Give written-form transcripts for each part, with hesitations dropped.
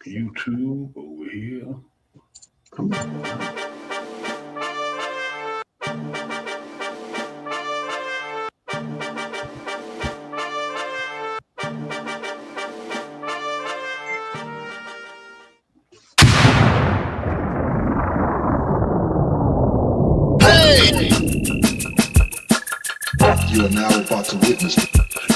YouTube over here. Come on. You are now about to witness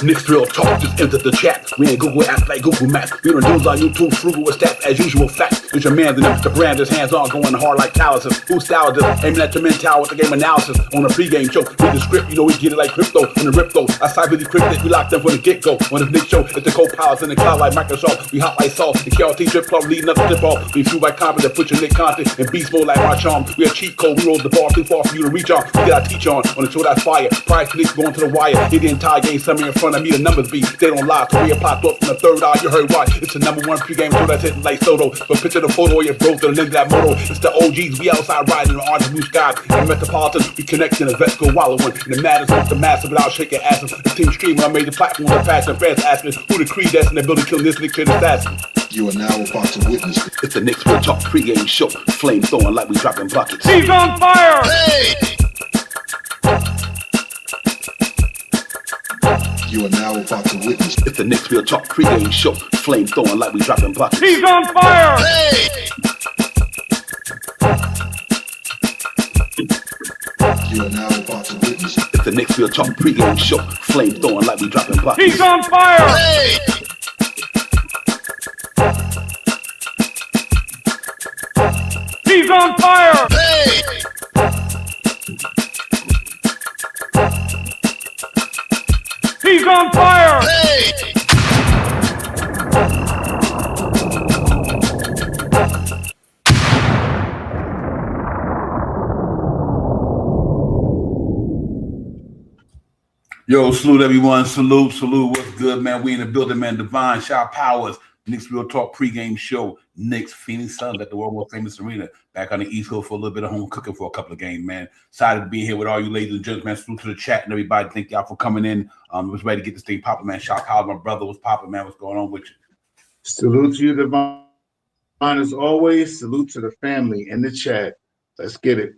Knicks Real Talk just entered the chat. We ain't Google apps like Google Maps. We don't use our YouTube frugal with stats as usual facts. It's your man, the brand is hands on, going hard like calluses. Who style this? Aiming at your mental with the game analysis. On a pregame show, with the script, you know we get it like crypto. On the rip though, I side really cryptic, we locked them from the get go. On this Knicks show, it's the co-pilots in the cloud like Microsoft. We hot like salt, the KRT trip club leading up to tip off. We flew by confident, put your Nick content in beast mode like my charm. We a cheat code, we roll the bar too far for you to reach on. We get our teach on the show that's fire. Price Knicks going to the wire. Hit the entire game, somewhere in front of me, the numbers be. They don't lie, so we popped up from the third eye. You heard why? It's the #1 pregame show that's hitting like Soto. But picture the photo of your bro to the link that moto. It's the OGs, we outside riding in the orange blue sky. In Metropolitan, we connect in the vets go wallowing. And the matters with the massive without shaking asses. The team streaming on major platforms of fashion. Fans asking who the creed that's in the building killing this Nick Kid assassin. You are now about to witness it. It's the Knicks Real Talk pregame show. Flame throwing like we dropping buckets. He's on fire! Hey! You are now about to witness it. It's the Knicks Real Talk pregame show. Flame throwing like we dropping buckets. He's on fire! Hey! You are now about to witness it. It's the Knicks Real Talk pregame show. Flame throwing like we dropping buckets. He's on fire! Hey! He's on fire! Hey! He's on fire! Hey! Yo, salute everyone. Salute. What's good, man? We in the building, man. Divine Shot Powers. Knicks Real Talk pregame show. Knicks Phoenix Suns at the world most famous arena. Back on the East Coast for a little bit of home cooking for a couple of games, man. Excited to be here with all you ladies and gentlemen, man. Salute to the chat and everybody. Thank y'all for coming in. Was ready to get this thing popping, man. Shot Powers, my brother was popping, man. What's going on with you? Salute to you, Divine. As always, salute to the family in the chat. Let's get it.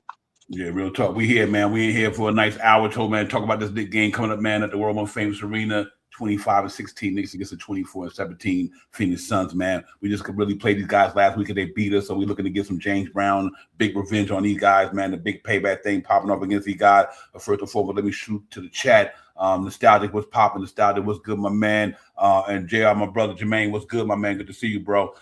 Yeah, real talk. We here, man. We in here for a nice hour or so, man. Talk about this big game coming up, man, at the world most famous arena. 25-16 Knicks against the 24-17 Phoenix Suns, man. We just could really play these guys last week and they beat us, so we're looking to get some James Brown, big revenge on these guys, man. The big payback thing popping up against these guys. First and foremost, let me shoot to the chat. Nostalgic was popping. Nostalgic was good, my man. And JR, my brother Jermaine, was good, my man. Good to see you, bro.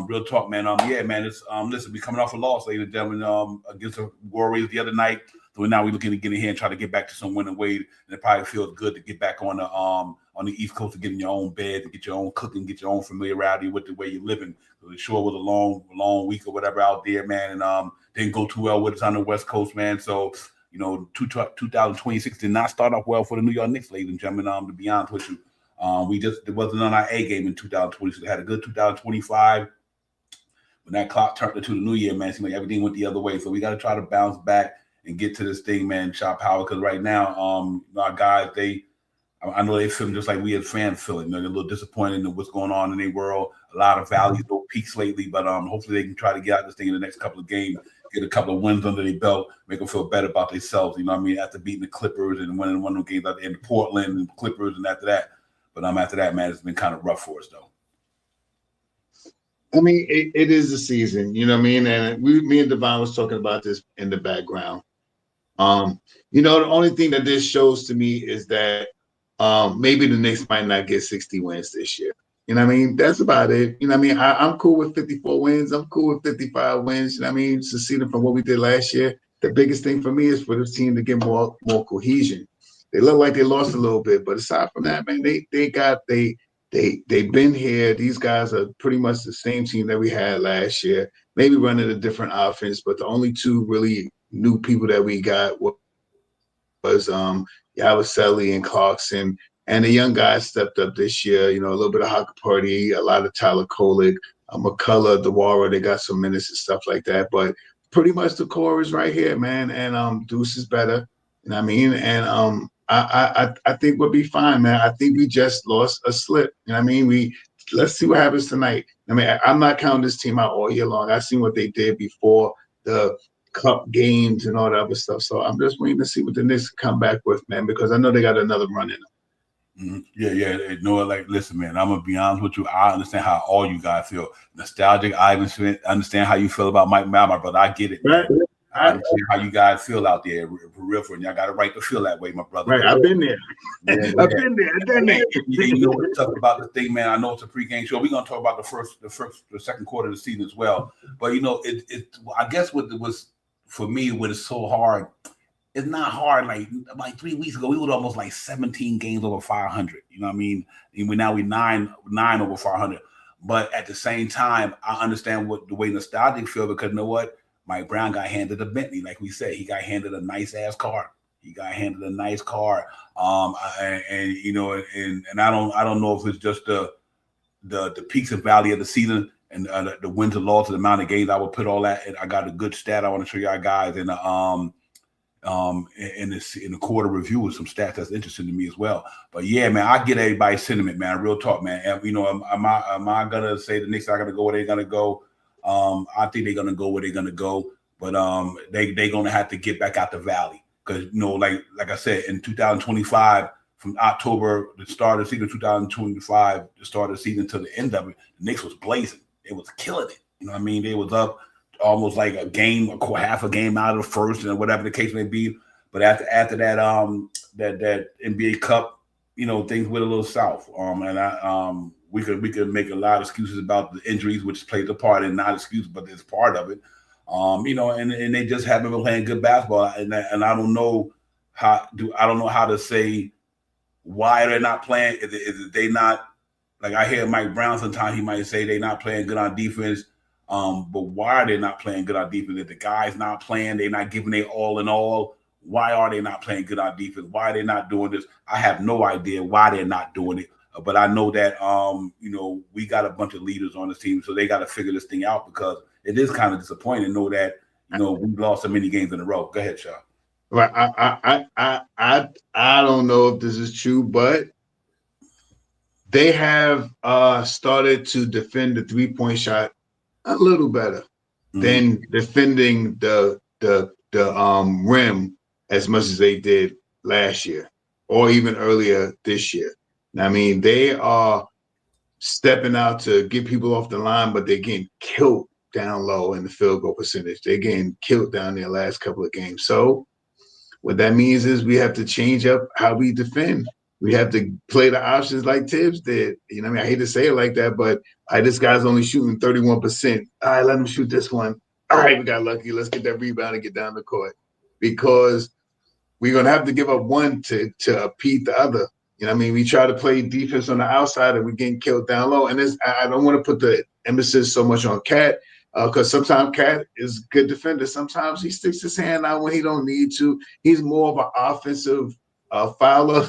Real talk, man. Yeah, man. It's listen, we coming off a loss, ladies and gentlemen, against the Warriors the other night. So now we're looking to get in here and try to get back to some winning weight. And it probably feels good to get back on the East Coast, to get in your own bed, to get your own cooking, get your own familiarity with the way you're living. So it sure was a long week or whatever out there, man. And didn't go too well with us on the West Coast, man. So, you know, 2026 did not start off well for the New York Knicks, ladies and gentlemen. To be honest with you, it wasn't on our A game in 2026. We had a good 2025. When that clock turned into the new year, man, it seemed like everything went the other way. So we got to try to bounce back and get to this thing, man, Shot Power. Because right now, our guys, I know they feel just like we as fans feel it. You know, they're a little disappointed in what's going on in their world. A lot of valleys, no peaks lately, but hopefully they can try to get out this thing in the next couple of games, get a couple of wins under their belt, make them feel better about themselves. You know what I mean? After beating the Clippers and winning one of the games in Portland and Clippers and after that. But after that, man, it's been kind of rough for us, though. I mean, it is the season, you know what I mean? And me and Devon was talking about this in the background. You know, the only thing that this shows to me is that maybe the Knicks might not get 60 wins this year. You know what I mean? That's about it. You know what I mean? I'm cool with 54 wins. I'm cool with 55 wins. You know what I mean? Succeeding from what we did last year. The biggest thing for me is for this team to get more cohesion. They look like they lost a little bit, but aside from that, man, they've been here. These guys are pretty much the same team that we had last year. Maybe running a different offense, but the only two really new people that we got was Yabusele and Clarkson. And the young guys stepped up this year. You know, a little bit of Hockey Party, a lot of Tyler Kolek, McCullough, DeWara. They got some minutes and stuff like that. But pretty much the core is right here, man. And Deuce is better. You know what I mean? And I think we'll be fine, man. I think we just lost a slip. You know what I mean? Let's see what happens tonight. I mean, I'm not counting this team out all year long. I've seen what they did before the cup games and all that other stuff. So I'm just waiting to see what the Knicks come back with, man, because I know they got another run in them. Yeah. No, like, listen, man, I'm gonna be honest with you. I understand how all you guys feel. Nostalgic. I understand how you feel about Mike Mal, my brother. I get it, man. Right. I understand how you guys feel out there, for real, and y'all got a right to feel that way, my brother. Right, I've been there. Yeah, I've been there. I've done that. You know what's tough about the thing, man. I know it's a pregame show. We're gonna talk about the second quarter of the season as well. But you know, I guess what it was for me, what is so hard. It's not hard. Like 3 weeks ago, we were almost like 17 games over 500. You know what I mean? And we 9 over 500. But at the same time, I understand the way nostalgic feel, because you know what? Mike Brown got handed a Bentley, like we said. He got handed a nice ass car. And you know, and I don't know if it's just the peaks and valley of the season and the wins and losses, the amount of games I would put all that. And I got a good stat I want to show y'all guys in the quarter review with some stats that's interesting to me as well. But yeah, man, I get everybody's sentiment, man. Real talk, man. And, you know, am I gonna say the Knicks are gonna go where they're gonna go? I think they're gonna go where they're gonna go, but they're gonna have to get back out the valley, because you know, like I said, in 2025, from October, the start of the season, 2025, the start of the season to the end of it, the Knicks was blazing. It was killing it. You know what I mean? They was up almost like half a game out of the first, and whatever the case may be. But after that that NBA Cup, you know, things went a little south. And we could make a lot of excuses about the injuries, which plays a part, and not excuse, but it's part of it. You know, and they just haven't been playing good basketball, and I don't know how to say why they're not playing. Is it they not, like, I hear Mike Brown sometimes, he might say they're not playing good on defense. But why are they not playing good on defense? If the guys not playing, they're not giving their all in all. Why are they not playing good on defense? Why are they not doing this? I have no idea why they're not doing it. But I know that you know, we got a bunch of leaders on this team, so they got to figure this thing out, because it is kind of disappointing to know that, you know, we lost so many games in a row. Go ahead, Shaw. Right. I don't know if this is true, but they have started to defend the 3-point shot a little better than defending the rim as much as they did last year or even earlier this year. I mean, they are stepping out to get people off the line, but they're getting killed down low in the field goal percentage. They're getting killed down their last couple of games. So what that means is we have to change up how we defend. We have to play the options like Tibbs did. You know what I mean? I hate to say it like that, but this guy's only shooting 31%. All right, let him shoot this one. All right, we got lucky. Let's get that rebound and get down the court, because we're going to have to give up one to impede the other. You know what I mean? We try to play defense on the outside and we're getting killed down low. And I don't want to put the emphasis so much on Cat, because sometimes Cat is a good defender. Sometimes he sticks his hand out when he don't need to. He's more of an offensive fouler,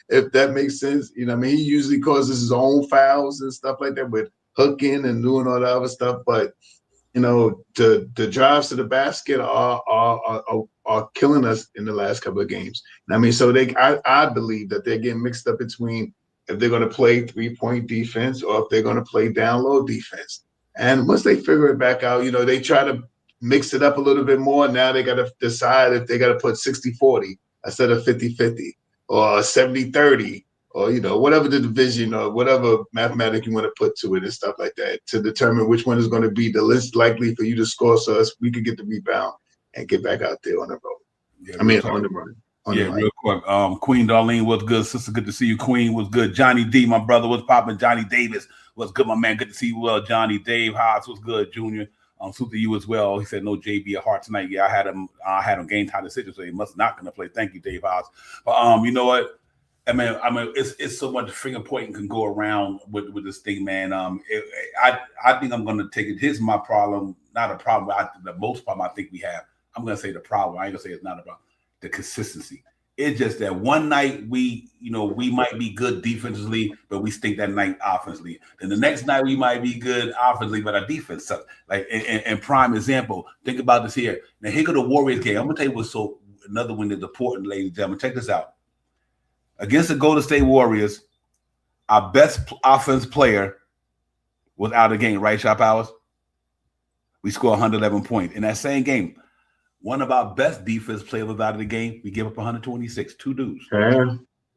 if that makes sense. You know what I mean? He usually causes his own fouls and stuff like that with hooking and doing all that other stuff. But, you know, the drives to the basket are killing us in the last couple of games. I mean, so I believe that they're getting mixed up between if they're going to play 3-point defense or if they're going to play down low defense. And once they figure it back out, you know, they try to mix it up a little bit more. Now they got to decide if they got to put 60-40 instead of 50-50 or 70-30 or, you know, whatever the division or whatever mathematic you want to put to it and stuff like that, to determine which one is going to be the least likely for you to score, so we could get the rebound and get back out there on the road. Yeah, on the run. Real quick. Queen Darlene, what's good? Sister, good to see you. Queen, what's good? Johnny D, my brother, what's popping? Johnny Davis, what's good, my man? Good to see you. Well, Johnny Dave Haas, what's good? Junior, salute to you as well. He said no JB at heart tonight. Yeah, I had him game time decision, so he must not gonna play. Thank you, Dave Haas. But you know what? I mean, it's so much finger pointing can go around with this thing, man. I think I'm gonna take it. Here's my problem, not a problem. The most problem I think we have. I'm gonna say the problem. I ain't gonna say it's not a problem. The consistency. It's just that one night we might be good defensively, but we stink that night offensively. Then the next night we might be good offensively, but our defense sucks. Like in prime example, think about this here. Now here go the Warriors game. I'm gonna tell you what's another one that's important, ladies and gentlemen. Check this out. Against the Golden State Warriors, our best offense player was out of the game, right, Shop Powers? We scored 111 points. In that same game, one of our best defense players was out of the game. We gave up 126, 2 dudes. Yeah.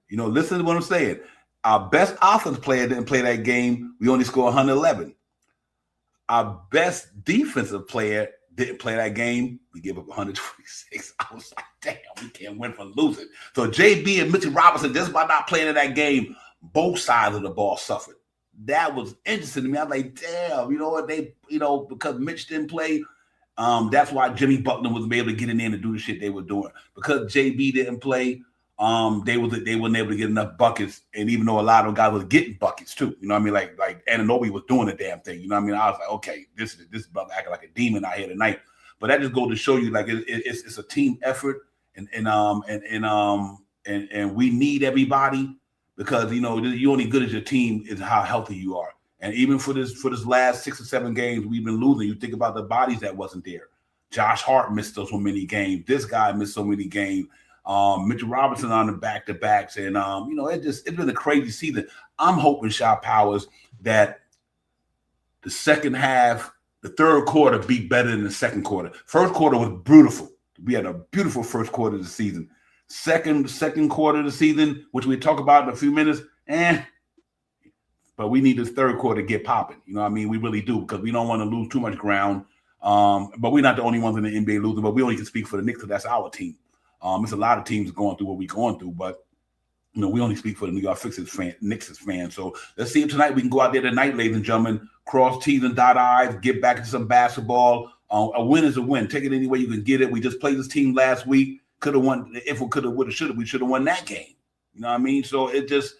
You know, listen to what I'm saying. Our best offense player didn't play that game. We only scored 111. Our best defensive player didn't play that game. We gave up 126. I was like, damn, we can't win for losing. So JB and Mitchell Robinson, just by not playing in that game, both sides of the ball suffered. That was interesting to me. I was like, damn, you know what? Because Mitch didn't play, that's why Jimmy Butler was able to get in there and do the shit they were doing. Because JB didn't play, they wasn't able to get enough buckets. And even though a lot of them guys was getting buckets too, you know what I mean? Like Anunoby was doing the damn thing. You know what I mean? I was like, okay, this brother acting like a demon out here tonight. But that just goes to show you, like, it's a team effort, and we need everybody, because you're only good as your team is how healthy you are. And even for this last 6 or 7 games we've been losing, you think about the bodies that wasn't there. Josh Hart missed so many games. This guy missed so many games. Mitchell Robinson on the back-to-backs, and it's been a crazy season. I'm hoping, Shot Powers, that the second half, the third quarter, be better than the second quarter. First quarter was beautiful. We had a beautiful first quarter of the season. Second quarter of the season, which we talk about in a few minutes, but we need this third quarter to get popping. You know what I mean? We really do, because we don't want to lose too much ground. But we're not the only ones in the NBA losing, but we only can speak for the Knicks, because that's our team. It's a lot of teams going through what we're going through, but we only speak for the New York Knicks fans. So let's see if tonight we can go out there tonight, ladies and gentlemen, cross T's and dot I's, get back into some basketball. A win is a win. Take it any way you can get it. We just played this team last week. Could have won. If we could have, would have, should have, we should have won that game. You know what I mean? So it just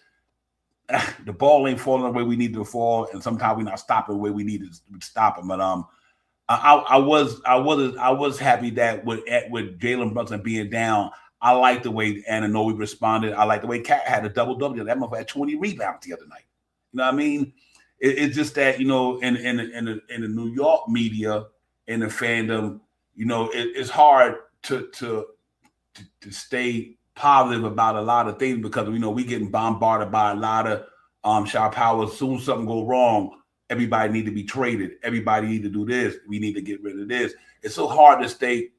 the ball ain't falling the way we need to fall, and sometimes we're not stopping the way we need to stop them. But I was happy that with Jalen Brunson being down, I like the way Anunoby responded. I like the way Cat had a double-double. That motherfucker had 20 rebounds the other night. You know what I mean? It's just that, in the New York media, in the fandom, it's hard to stay positive about a lot of things, because we getting bombarded by a lot of Shot Powers. As soon as something go wrong, everybody need to be traded. Everybody need to do this. We need to get rid of this. It's so hard to stay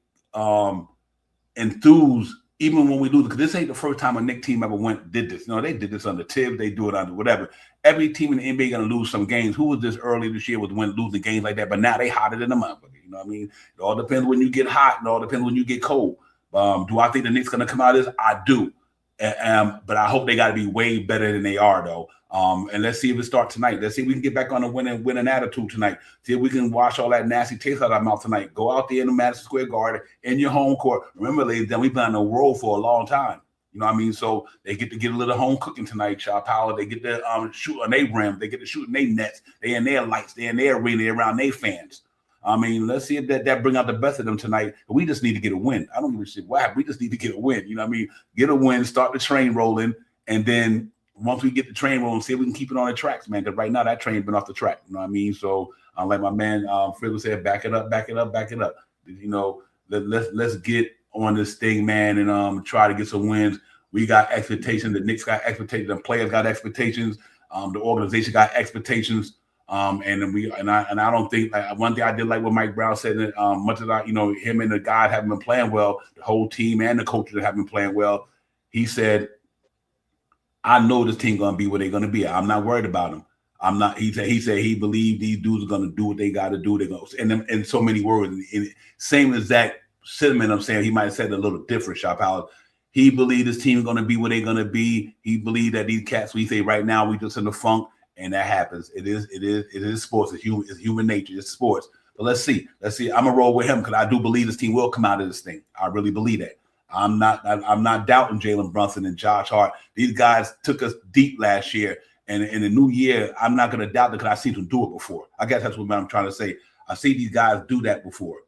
enthused even when we lose, because this ain't the first time a Knicks team ever did this. They did this under Tibbs. They do it under whatever. Every team in the NBA gonna lose some games. Who was this early this year was losing games like that? But now they hotter than the motherfucker. You know what I mean? It all depends when you get hot, and it all depends when you get cold. Do I think the Knicks gonna come out of this? I do. But I hope they got to be way better than they are, though. And let's see if it starts tonight. Let's see if we can get back on a winning attitude tonight. See if we can wash all that nasty taste out of our mouth tonight. Go out there in the Madison Square Garden in your home court. Remember, ladies, we've been on the road for a long time. You know what I mean? So they get to get a little home cooking tonight, Shot Power. They get to shoot on their rim. They get to shoot in their nets. They in their lights. They in their arena. They around their fans. I mean, let's see if that bring out the best of them tonight. We just need to get a win. I don't give a shit what happened. We just need to get a win. You know what I mean? Get a win, start the train rolling, and then once we get the train rolling, see if we can keep it on the tracks, man. Because right now that train's been off the track. You know what I mean? So like my man Frizzle said, back it up, back it up, back it up. Let's get on this thing, man, and try to get some wins. We got expectations. The Knicks got expectations. The players got expectations. The organization got expectations. I don't think, like, one thing I did like what Mike Brown said, that much as him and the guy haven't been playing well, the whole team and the coaches haven't been playing well. He said, I know this team gonna be where they're gonna be. I'm not worried about them. I'm not. He said he believed these dudes are gonna do what they got to do. They're gonna, and in so many words, same as Zach Cinnamon. I'm saying he might have said it a little different. Shop out. He believed this team is gonna be where they're gonna be. He believed that these cats, we say right now, we just in the funk. And that happens. It is sports. It's human nature. It's sports. But let's see. I'm gonna roll with him because I do believe this team will come out of this thing. I really believe that. I'm not doubting Jalen Brunson and Josh Hart. These guys took us deep last year, and in the new year, I'm not gonna doubt it because I seen them do it before. I guess that's what I'm trying to say. I see these guys do that before,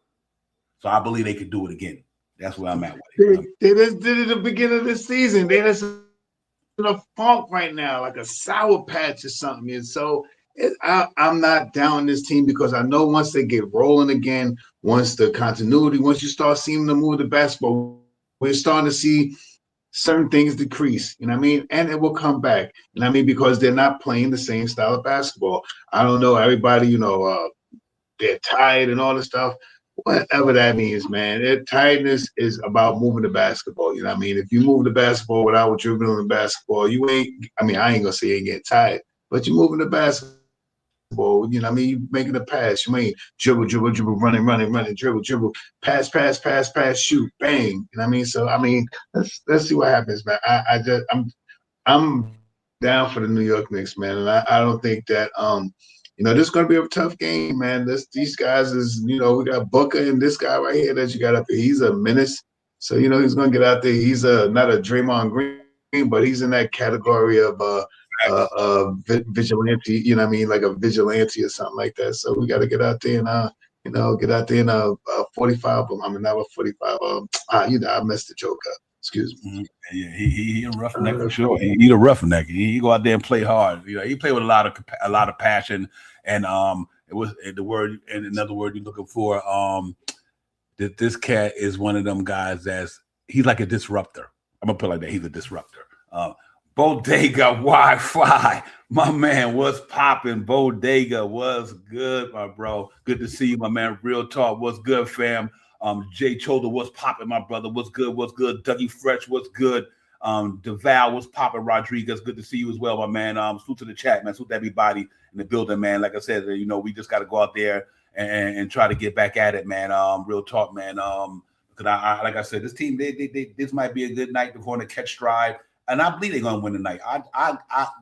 so I believe they could do it again. That's where I'm at with it. They just did it at the beginning of the season. They just in a funk right now, like a sour patch or something. And so I'm not down this team because I know once they get rolling again, once the continuity, once you start seeing them move the basketball, we're starting to see certain things decrease, you know what I mean? And it will come back, you know what I mean? Because they're not playing the same style of basketball. I don't know, everybody, they're tired and all this stuff. Whatever that means, man. Tiredness is about moving the basketball. You know what I mean? If you move the basketball without dribbling the basketball, you ain't, I mean, I ain't gonna say you ain't getting tired, but you're moving the basketball. You know what I mean? You making a pass. You mean dribble, dribble, dribble, running, dribble, dribble, pass, pass, pass, pass, shoot, bang. You know what I mean? So I mean, let's see what happens, man. I'm down for the New York Knicks, man. And I don't think that this is gonna be a tough game, man. These guys is, we got Booker and this guy right here that you got up here. He's a menace. So he's gonna get out there. He's not a Draymond Green, but he's in that category of vigilante, you know what I mean, like a vigilante or something like that. So we got to get out there and get out there in a 45. I mean, not a 45. I messed the joke up. Excuse me. Mm-hmm. Yeah, he a roughneck for sure. He a roughneck. He go out there and play hard. He play with a lot of passion. And it was the word, and another word you're looking for. That this cat is one of them guys he's like a disruptor. I'm gonna put it like that. He's a disruptor. Bodega Wi-Fi, my man, what's popping? Bodega, was good, my bro. Good to see you, my man. Real talk, what's good, fam? Jay Choda, what's popping, my brother? What's good? What's good? Dougie Fresh, what's good? DeVal, what's popping? Rodriguez, good to see you as well, my man. Salute to the chat, man. Salute to everybody in the building, man. Like I said, we just got to go out there and try to get back at it, man. Real talk, man. Because I like I said, this team, this might be a good night. They're going to catch stride. And I believe they're gonna win tonight.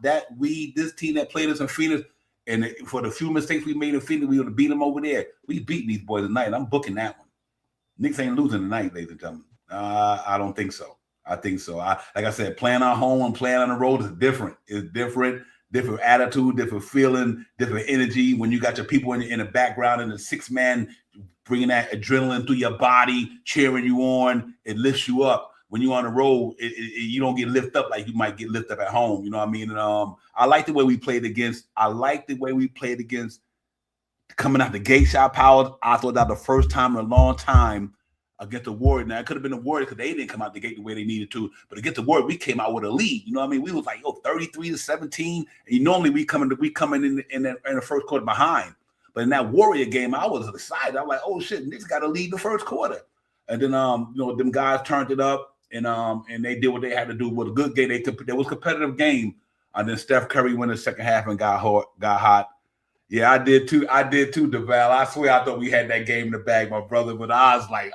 This team that played us in Phoenix, and for the few mistakes we made in Phoenix, we would have beat them over there. We beat these boys tonight. And I'm booking that one. Knicks ain't losing tonight, ladies and gentlemen. I don't think so. I think so. Like I said, playing at home and playing on the road is different. It's different attitude, different feeling, different energy. When you got your people in the background and the 6-man bringing that adrenaline through your body, cheering you on, it lifts you up. When you're on the road, you don't get lifted up like you might get lifted up at home. You know what I mean? And I like the way we played against. Coming out the gate, shot powers. I thought that the first time in a long time against the Warriors. Now it could have been the Warriors because they didn't come out the gate the way they needed to. But against the Warriors, we came out with a lead. You know what I mean? We was like 33-17. And normally we come in the first quarter behind. But in that Warrior game, I was excited. I'm like, oh shit, Knicks got to lead the first quarter. And then them guys turned it up. And they did what they had to do. With a good game. There was a competitive game. And then Steph Curry went in the second half and got hot. Yeah, I did too, DeVal. I swear I thought we had that game in the bag, my brother. But I was like,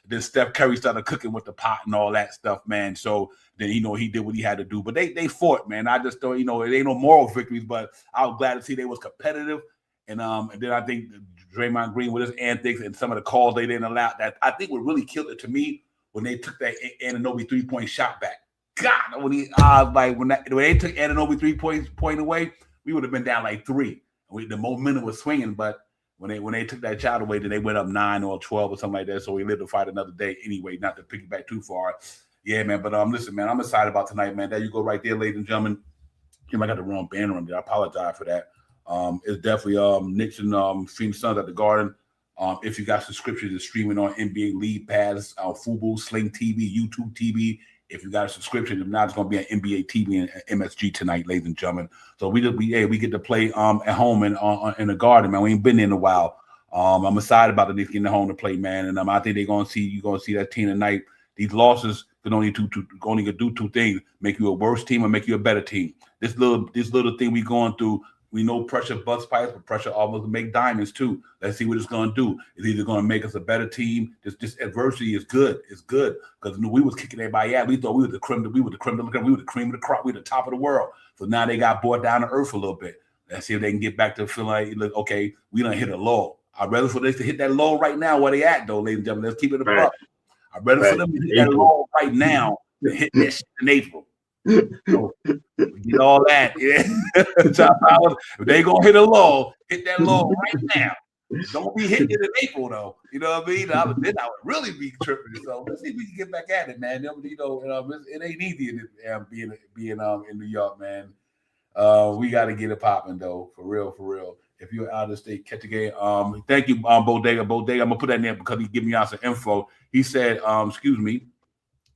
Then Steph Curry started cooking with the pot and all that stuff, man. So then, he did what he had to do. But they fought, man. I just thought, it ain't no moral victories. But I was glad to see they was competitive. And then I think Draymond Green with his antics and some of the calls they didn't allow, that I think what really killed it to me when they took that Anunoby 3-point shot back. God, when they took Anunoby 3-point away, we would have been down like 3. The momentum was swinging, but when they took that shot away, then they went up 9 or 12 or something like that. So we lived to fight another day anyway, not to pick it back too far. Yeah, man. But listen, man, I'm excited about tonight, man. There you go, right there, ladies and gentlemen. I got the wrong banner on there. I apologize for that. It's definitely Knicks and Phoenix Suns at the Garden. If you got subscriptions, it's streaming on NBA League Pass, Fubo, Sling TV, YouTube TV. If you got a subscription, if not, it's going to be on NBA TV and MSG tonight, ladies and gentlemen. So we get to play at home in the Garden, man. We ain't been there in a while. I'm excited about the Knicks getting home to play, man. And I think you're going to see that team tonight. These losses can only do two things: make you a worse team or make you a better team. This little thing we going through. We know pressure busts pipes, but pressure almost make diamonds too. Let's see what it's going to do. It's either going to make us a better team. This adversity is good. It's good because we was kicking everybody out. We thought we were the cream of the crop. We were the top of the world. So now they got brought down to earth a little bit. Let's see if they can get back to feeling like, okay, we done hit a low. I'd rather for them to hit that low right now where they at, though, ladies and gentlemen. Let's keep it above. I'd rather for them to hit that low right now than hit that shit in April. So, get all that, yeah. If they gonna hit a low, hit that low right now. Don't be hitting it in April, though. You know what I mean? Then I would really be tripping. So let's see if we can get back at it, man. It ain't easy being in New York, man. We got to get it popping, though, for real. If you're out of state, catch a game. Thank you, Bodega. I'm gonna put that in there because he gave me out some info. He said, excuse me.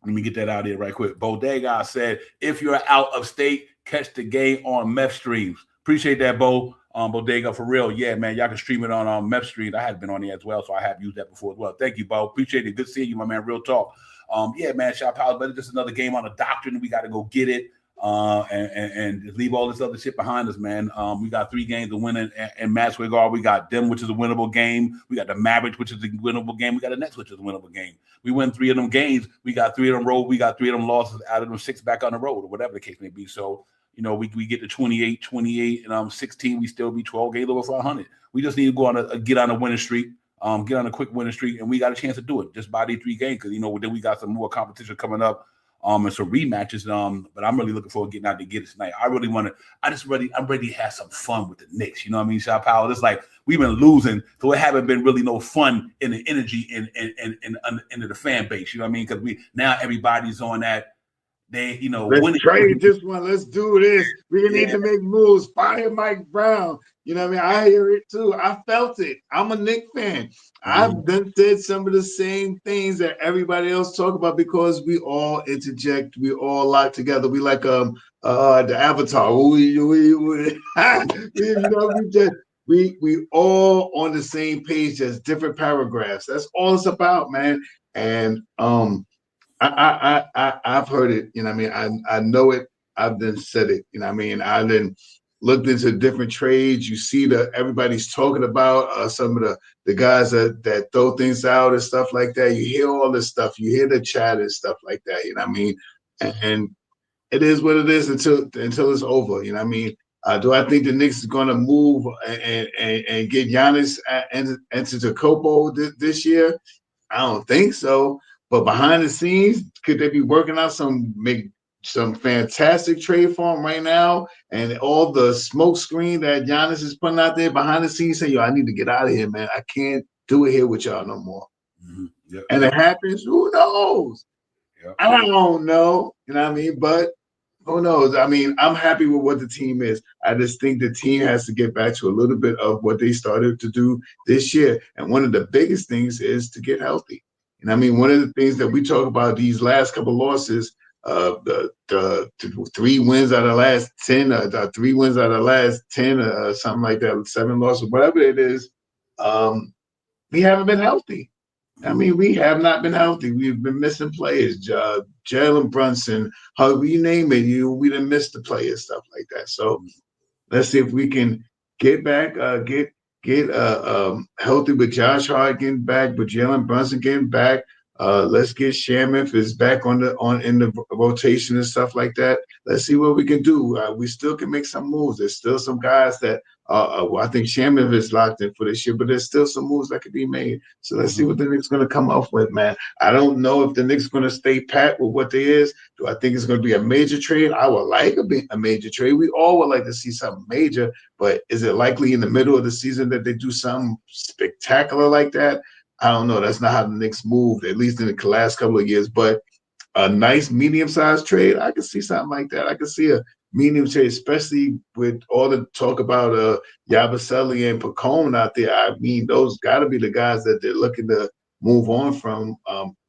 Let me get that out of here right quick. Bodega said, if you're out of state, catch the game on Meth streams. Appreciate that, Bo. Bodega, for real. Yeah, man, y'all can stream it on Meth streams. I had been on there as well, so I have used that before as well. Thank you, Bo. Appreciate it. Good seeing you, my man. Real talk. Yeah, man, Shop House, but it's just another game on the doctrine. We got to go get it and leave all this other shit behind us, man. We got 3 games to win in Massapequa. We got them, which is a winnable game. We got the Mavericks, which is a winnable game. We got the Nets, which is a winnable game. We win 3 of them games. We got 3 of them road. We got 3 of them losses out of them 6 back on the road, or whatever the case may be. So, you know, we get to 28, and 16. We still be 12 games over 500. We just need to go on get on a winning streak. Get on a quick winning streak, and we got a chance to do it just by these 3 games, because, you know, then we got some more competition coming up, and some rematches. But I'm really looking forward to getting out to get it tonight. I'm ready to have some fun with the Knicks. You know what I mean, Shop Powell? It's like we've been losing, so it haven't been really no fun in the energy in the fan base. You know what I mean? Because now everybody's on that. They, you know, let's trade this one. Let's do this. We need to make moves. Fire Mike Brown. You know what I mean? I hear it too. I felt it. I'm a Knicks fan. I've done said some of the same things that everybody else talk about, because we all interject. We all lock together. We like the Avatar. We all on the same page, just different paragraphs. That's all it's about, man. And I've heard it, you know what I mean? I know it. I've then said it, you know what I mean? I then looked into different trades. You see everybody's talking about some of the guys that throw things out and stuff like that. You hear all this stuff. You hear the chat and stuff like that, you know what I mean? And it is what it is until it's over, you know what I mean? Do I think the Knicks is going to move and get Giannis into Tacoppo this year? I don't think so. But behind the scenes, could they be working out some fantastic trade for him right now? And all the smoke screen that Giannis is putting out there behind the scenes, saying, "Yo, I need to get out of here, man. I can't do it here with y'all no more." Mm-hmm. Yep. And it happens. Who knows? Yep. I don't know. You know what I mean? But who knows? I mean, I'm happy with what the team is. I just think the team has to get back to a little bit of what they started to do this year. And one of the biggest things is to get healthy. And I mean, one of the things that we talk about these last couple losses, the 3 wins out of the last 10, 3 wins out of the last 10, something like that, 7 losses, whatever it is, we haven't been healthy. I mean, we have not been healthy. We've been missing players, Jalen Brunson, how you name it, we done missed the players, stuff like that. So let's see if we can get back, get healthy with Josh Hart getting back, with Jalen Brunson getting back. Let's get Shaman is back in the rotation and stuff like that. Let's see what we can do. We still can make some moves. There's still some guys that I think Shaman is locked in for this year, but there's still some moves that could be made. So let's see what the Knicks going to come up with, man. I don't know if the Knicks going to stay pat with what they is. Do I think it's going to be a major trade? I would like a major trade. We all would like to see something major, but is it likely in the middle of the season that they do something spectacular like that? I don't know. That's not how the Knicks moved, at least in the last couple of years. But a nice medium-sized trade, I could see something like that. I could see a medium trade, especially with all the talk about Yabusele and Pacone out there. I mean, those got to be the guys that they're looking to move on from.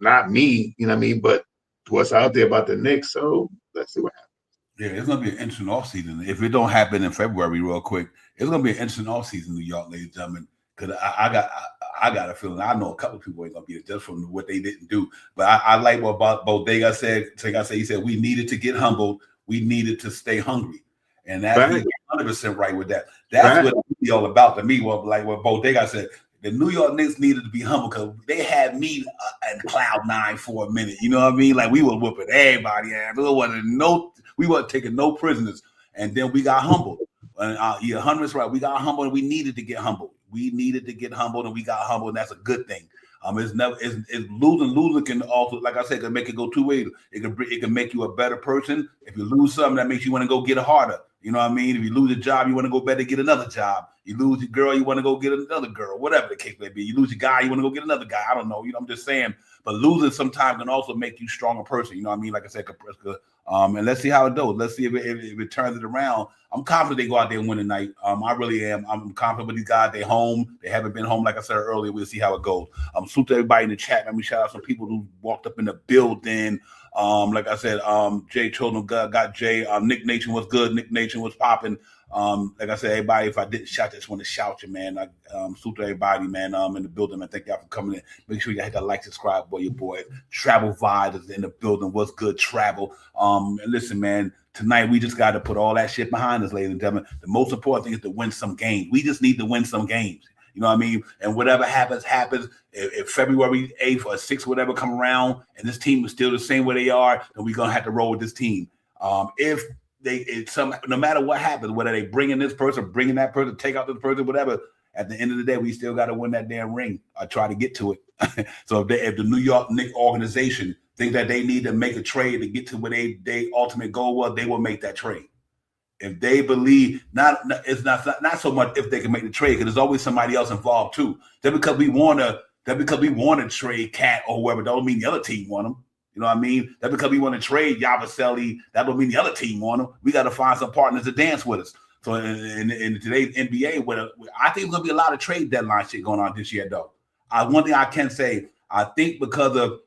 Not me, you know what I mean, but what's out there about the Knicks. So let's see what happens. Yeah, it's going to be an interesting offseason. If it don't happen in February real quick, it's going to be an interesting offseason in New York, ladies and gentlemen, because I got a feeling. I know a couple of people ain't gonna be just from what they didn't do. But I like what Bodega said. He said we needed to get humbled. We needed to stay hungry, and that's 100% right with that. That's what it's all about to me. Like what Bodega said, the New York Knicks needed to be humble because they had me at cloud 9 for a minute. You know what I mean? Like we were whooping everybody, and we wasn't taking no prisoners, and then we got humbled. And 100's right. We got humbled, and we needed to get humbled. We needed to get humbled, and we got humbled, and that's a good thing. It's losing can also, like I said, can make it go 2 ways. It can make you a better person. If you lose something, that makes you want to go get it harder. You know what I mean? If you lose a job, you want to go better get another job. You lose your girl, you want to go get another girl, whatever the case may be. You lose your guy, you want to go get another guy. I don't know. I'm just saying. But losing sometimes can also make you a stronger person. You know what I mean? Like I said, and let's see how it goes. Let's see if it turns it around. I'm confident they go out there and win tonight. I really am. I'm confident with these guys. They're home. They haven't been home, like I said earlier. We'll see how it goes. Salute to everybody in the chat. Let me shout out some people who walked up in the building. Like I said, Jay Children got Jay. Nick Nation was good. Nick Nation was popping. Like I said, everybody, if I didn't shout, I just want to shout you, man. I salute to everybody, man, in the building, man. Thank y'all for coming in. Make sure you hit that like, subscribe, boy, your boy. Travel Vibe is in the building. What's good, Travel? And listen, man, tonight we just got to put all that shit behind us, ladies and gentlemen. The most important thing is to win some games. We just need to win some games. You know what I mean? And whatever happens, happens. If February 8th or 6th, whatever come around, and this team is still the same way they are, then we're going to have to roll with this team. If no matter what happens, whether they bring in this person, bringing that person, take out this person, whatever, at the end of the day, we still got to win that damn ring or try to get to it. So if the New York Knicks organization think that they need to make a trade to get to where they ultimate goal was, they will make that trade. If they believe, it's not so much if they can make the trade, because there's always somebody else involved too. That because we want to trade Cat or whoever, don't mean the other team want them. You know what I mean? That because we want to trade Yabusele, that don't mean the other team want them. We got to find some partners to dance with us. So in today's NBA, I think there's gonna be a lot of trade deadline shit going on this year, though. One thing I can say, I think because of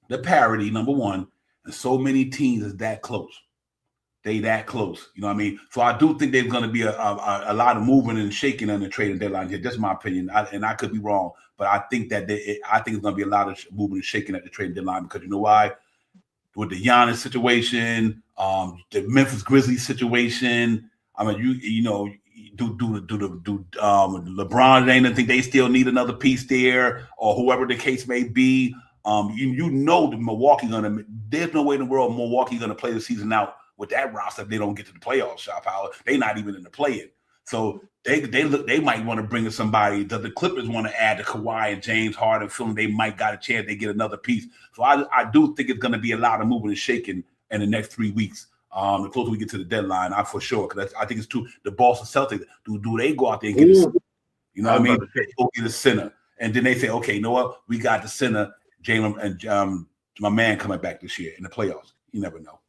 the parity, number one, and so many teams is that close. They that close, you know what I mean? So I do think there's going to be a lot of moving and shaking on the trading deadline here. That's my opinion, and I could be wrong, but I think that I think there's going to be a lot of moving and shaking at the trading deadline, because you know why? With the Giannis situation, the Memphis Grizzlies situation. I mean, you know, do LeBron James think they still need another piece there, or whoever the case may be. You know, there's no way in the world Milwaukee gonna play the season out with that roster if they don't get to the playoffs. Shot power, they're not even in the play-in. So they might want to bring in somebody. The Clippers want to add to Kawhi and James Harden, feeling they might got a chance they get another piece. So I do think it's going to be a lot of moving and shaking in the next 3 weeks. The closer we get to the deadline, for sure, because I think it's too. The Boston Celtics, do they go out there and get a center? You know what I mean? They go get a center, and then they say, okay, you know what? We got the center, Jalen and my man coming back this year in the playoffs. You never know.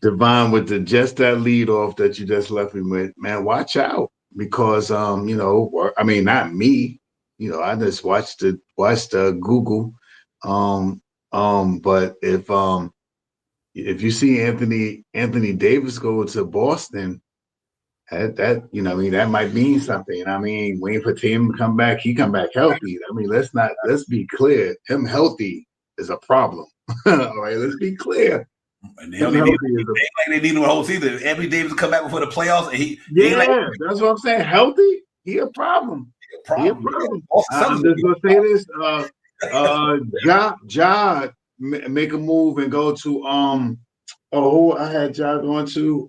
Devon, with just that lead off that you just left me with, man, watch out, because you know, I mean, not me, you know, I just watched Google, but if you see Anthony Davis go to Boston, that you know, I mean, that might mean something. I mean, waiting for Tatum to come back, he come back healthy. I mean, let's be clear, him healthy is a problem. All right, let's be clear. And they need him the whole season. Every Davis will come back before the playoffs, and that's what I'm saying. Healthy, he a problem. He a problem. I'm just gonna say this: Ja make a move and go to I had Ja going to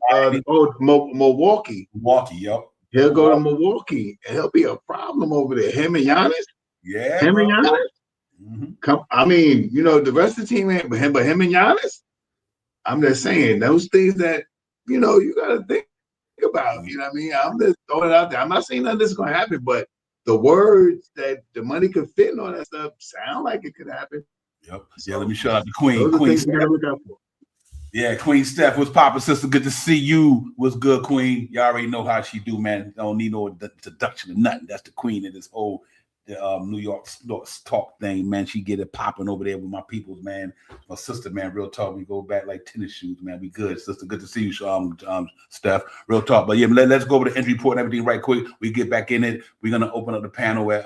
Milwaukee. Milwaukee, yep. He'll go to Milwaukee, and he'll be a problem over there. Him and Giannis. Yeah, him and Giannis. Mm-hmm. I mean, you know, the rest of the team ain't, but him and Giannis. I'm just saying those things that, you know, you got to think about. You know what I mean? I'm just throwing it out there. I'm not saying none of this is going to happen, but the words that the money could fit and all that stuff sound like it could happen. Yep. So, yeah, let me shout out to Queen Steph. Yeah, Queen Steph, what's poppin', sister? Good to see you. What's good, Queen? You already know how she do, man. Don't need no introduction or nothing. That's the queen of this whole New York talk thing, man. She get it popping over there with my peoples, man. My sister, man, real talk. We go back like tennis shoes, man. We good, sister. Good to see you, Steph. Real talk. But yeah, let's go over the injury report and everything right quick. We get back in it. We're gonna open up the panel at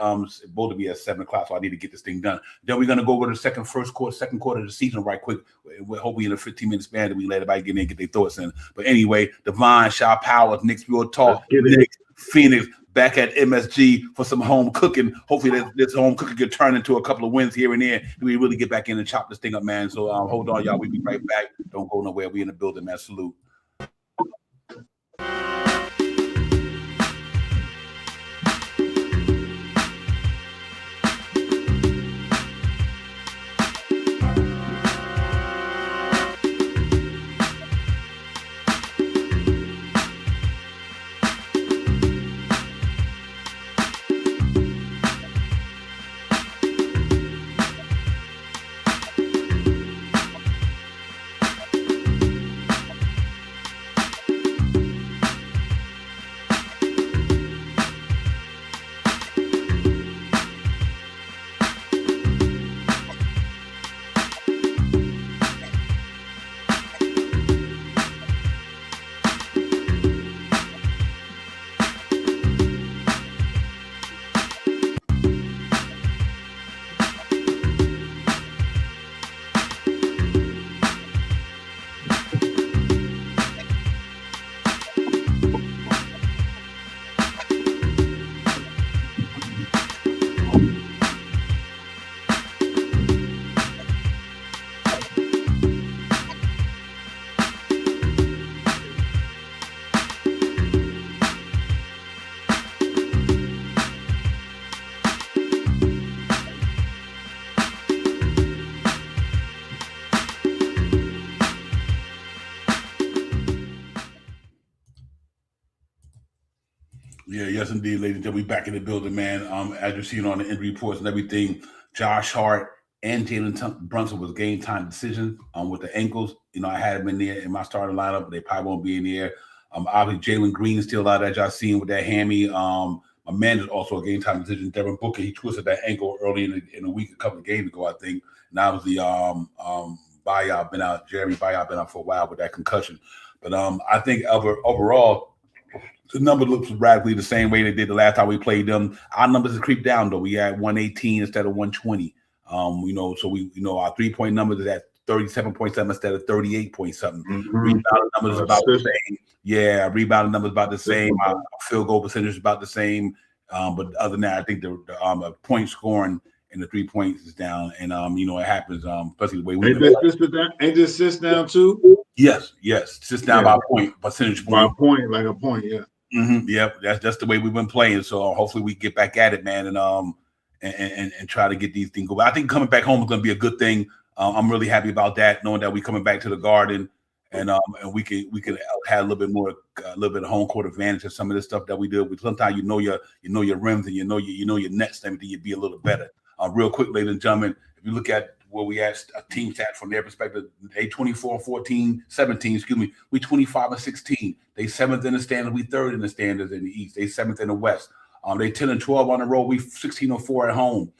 both of you at 7:00, so I need to get this thing done. Then we're gonna go over the second quarter of the season right quick. We're hoping in a 15-minute span that we let everybody get in and get their thoughts in. But anyway, Divine, Shaw Powers, Knicks Real Talk, Knicks, Phoenix. Back at MSG for some home cooking. Hopefully this home cooking can turn into a couple of wins here and there. We really get back in and chop this thing up, man. So hold on, y'all. We'll be right back. Don't go nowhere. We in the building, man. Salute. Yeah, yes, indeed, ladies and gentlemen. We back in the building, man. As you're seeing on the injury reports and everything, Josh Hart and Jalen Brunson was game time decisions with the ankles. You know, I had him in there in my starting lineup, but they probably won't be in there. Obviously, Jalen Green is still out, as y'all seen with that hammy. My man is also a game time decision. Devin Booker, he twisted that ankle early in the week, a couple of games ago, I think. And obviously, Bayard been out. Jeremy Bayard been out for a while with that concussion. But I think overall, the number looks radically the same way they did the last time we played them. Our numbers have creeped down though. We had 118 instead of 120. You know, so we our 3-point numbers is at 37.7 instead of 38 point something. Mm-hmm. Rebound numbers about the same. Yeah, rebound numbers about the same. Our field goal percentage is about the same. But other than that, I think the point scoring and the 3 points is down. And you know, it happens, especially the way we ain't this sits down too? Yes, sits down by a point, percentage point. By a point, like a point, yeah. Mm-hmm. Yep, that's the way we've been playing. So hopefully we get back at it, man, and try to get these things going. I think coming back home is going to be a good thing. I'm really happy about that, knowing that we're coming back to the Garden, and we can have a little bit of home court advantage of some of this stuff that we do. But sometimes you know your rims and you know your nets, and everything, you'd be a little better. Real quick, ladies and gentlemen, if you look at where we at a team stat from their perspective, they 24-14, 17, excuse me. We 25-16. They 7th in the standings. We 3rd in the standings in the East. They 7th in the West. They 10-12 on the road. We 16-4 at home.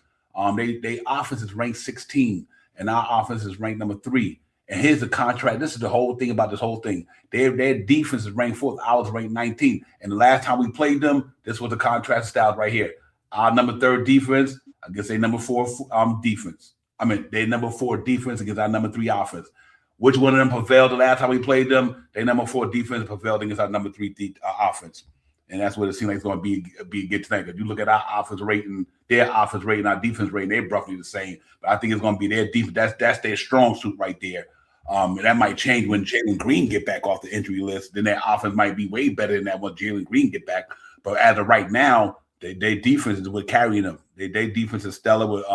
They offense is ranked 16, and our offense is ranked number 3. And here's the contract. This is the whole thing about this whole thing. Their defense is ranked 4th. Ours ranked 19th. And the last time we played them, this was the contrast styles right here. Our number 3 defense, I guess they number 4 defense. I mean, they number 4 defense against our number 3 offense. Which one of them prevailed the last time we played them? They number 4 defense prevailed against our number 3 offense. And that's what it seems like it's going to be good tonight. Because you look at our offense rating, their offense rating, our defense rating, they're roughly the same. But I think it's going to be their defense. That's their strong suit right there. And that might change when Jalen Green get back off the injury list. Then their offense might be way better than that when Jalen Green get back. But as of right now, their defense is what carrying them. Their defense is stellar with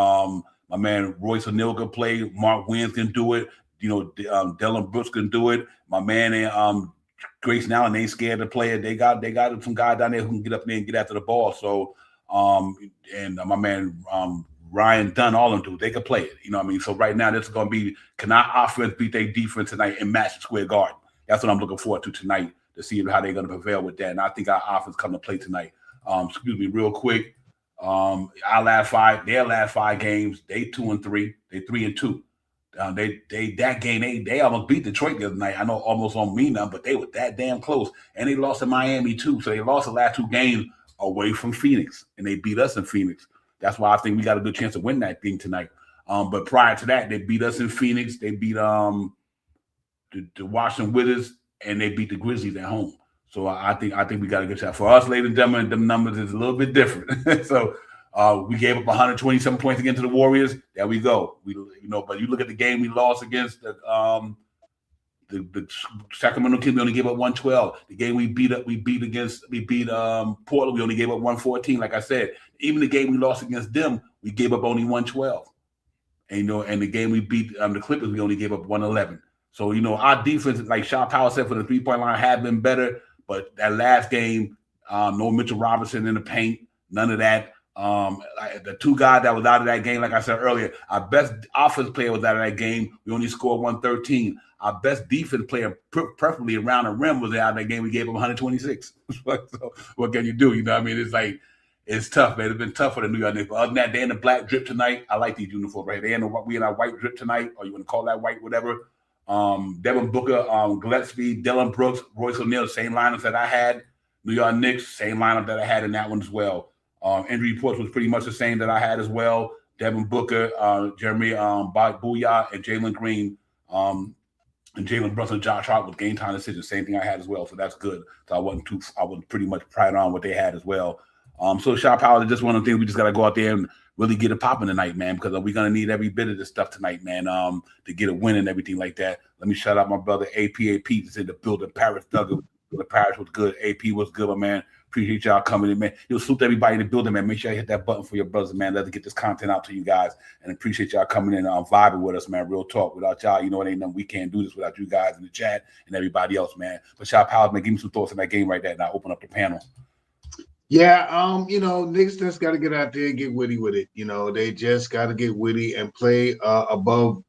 my man Royce O'Neal can play. Mark Wins can do it. You know, Dylan Brooks can do it. My man and Grayson Allen ain't scared to play it. They got some guys down there who can get up there and get after the ball. So and my man Ryan Dunn, all of them do. They can play it. You know what I mean? So right now this is going to be, can our offense beat their defense tonight in Madison Square Garden? That's what I'm looking forward to tonight, to see how they're going to prevail with that. And I think our offense come to play tonight. Excuse me, real quick. Their last 5 games, they 2-3, they 3-2. That game, they almost beat Detroit the other night. I know almost on me now, but they were that damn close. And they lost to Miami too. So they lost the last 2 games away from Phoenix, and they beat us in Phoenix. That's why I think we got a good chance to win that thing tonight. But prior to that, they beat us in Phoenix. They beat the Washington Wizards, and they beat the Grizzlies at home. So I think we got a good shot. For us, ladies and gentlemen, them numbers is a little bit different. So we gave up 127 points against the Warriors. There we go. But you look at the game we lost against the Sacramento Kings, we only gave up 112. The game we beat Portland, we only gave up 114. Like I said, even the game we lost against them, we gave up only 112. And and the game we beat the Clippers, we only gave up 111. So our defense, like Shaw Powell said, for the 3-point line have been better. But that last game, no Mitchell Robinson in the paint, none of that. The 2 guys that was out of that game, like I said earlier, our best offense player was out of that game. We only scored 113. Our best defense player, preferably around the rim, was out of that game. We gave him 126. So what can you do? You know what I mean? It's like, it's tough, man. It's been tough for the New York Knicks. But other than that, they're in the black drip tonight. I like these uniforms right here. We in our white drip tonight, or you want to call that white, whatever. Devin Booker, Gillespie, Dylan Brooks, Royce O'Neal, same lineups that I had. New York Knicks, same lineup that I had in that one as well. Injury reports was pretty much the same that I had as well. Devin Booker, Jeremy Booyah, and Jalen Green, and Jalen Brunson, Josh Hart with game time decision. Same thing I had as well. So that's good. So I wasn't pretty much pride on what they had as well. So Shaw Powell is just one of the things we just got to go out there and really get it popping tonight, man, because we're going to need every bit of this stuff tonight, man, to get a win and everything like that. Let me shout out my brother AP that's in the building. Paris Duggan. The Paris was good. AP was good, my man. Appreciate y'all coming in, man. You'll salute everybody in the building, man. Make sure you hit that button for your brothers, man. Let's get this content out to you guys. And appreciate y'all coming in and vibing with us, man. Real talk. Without y'all, it ain't nothing. We can't do this without you guys in the chat and everybody else, man. But Shaw Powell, man, give me some thoughts on that game right there, and I'll open up the panel. Yeah, Knicks just got to get out there and get witty with it. They just got to get witty and play above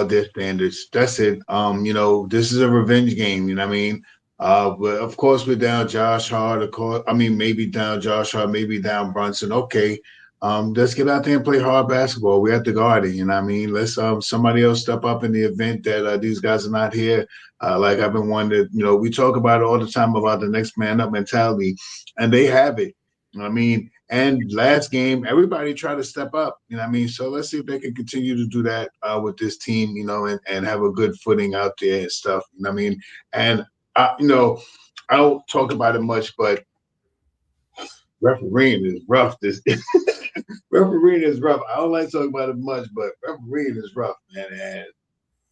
their standards. That's it. This is a revenge game. You know what I mean? But of course, we're down Josh Hart. Of course, maybe down Josh Hart, maybe down Brunson. Okay, let's get out there and play hard basketball. We're at the Garden. You know what I mean? Let's somebody else step up in the event that these guys are not here. Like I've been wanting to, we talk about it all the time about the next man up mentality, and they have it. You know what I mean? And last game, everybody tried to step up. You know what I mean? So let's see if they can continue to do that with this team. And have a good footing out there and stuff. You know what I mean? And I don't talk about it much, but refereeing is rough. Refereeing is rough. I don't like talking about it much, but refereeing is rough, man.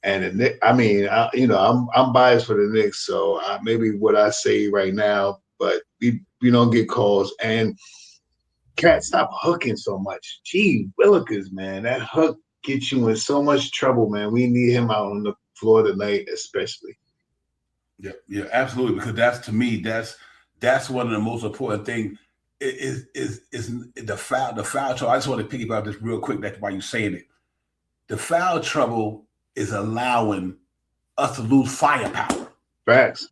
And I'm biased for the Knicks, so maybe what I say right now, but we don't get calls. And Cat, stop hooking so much. Gee, Willikers, man, that hook gets you in so much trouble, man. We need him out on the floor tonight, especially. Yeah, absolutely. Because that's one of the most important things is the foul trouble. I just want to piggyback this real quick. That's why you're saying it. The foul trouble is allowing us to lose firepower. Facts.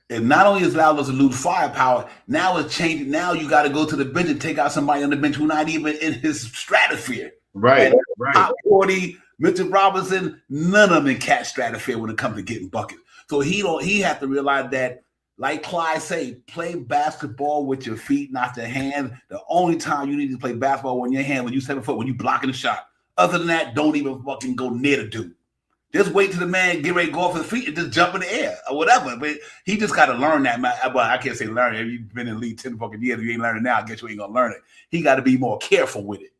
It not only is allowing us to lose firepower, now it's changing. Now you got to go to the bench and take out somebody on the bench who's not even in his stratosphere. Right. Top 40, Mitchell Robinson, none of them in Cat stratosphere when it comes to getting buckets. So he has to realize that, like Clyde say, play basketball with your feet, not your hands. The only time you need to play basketball when your hand, when you 7 foot, when you blocking the shot. Other than that, don't even fucking go near the dude. Just wait till the man get ready to go off his feet and just jump in the air or whatever. But he just got to learn that, man. Well, I can't say learn it. If you've been in the league 10 fucking years, if you ain't learning now, I guess you ain't going to learn it. He got to be more careful with it.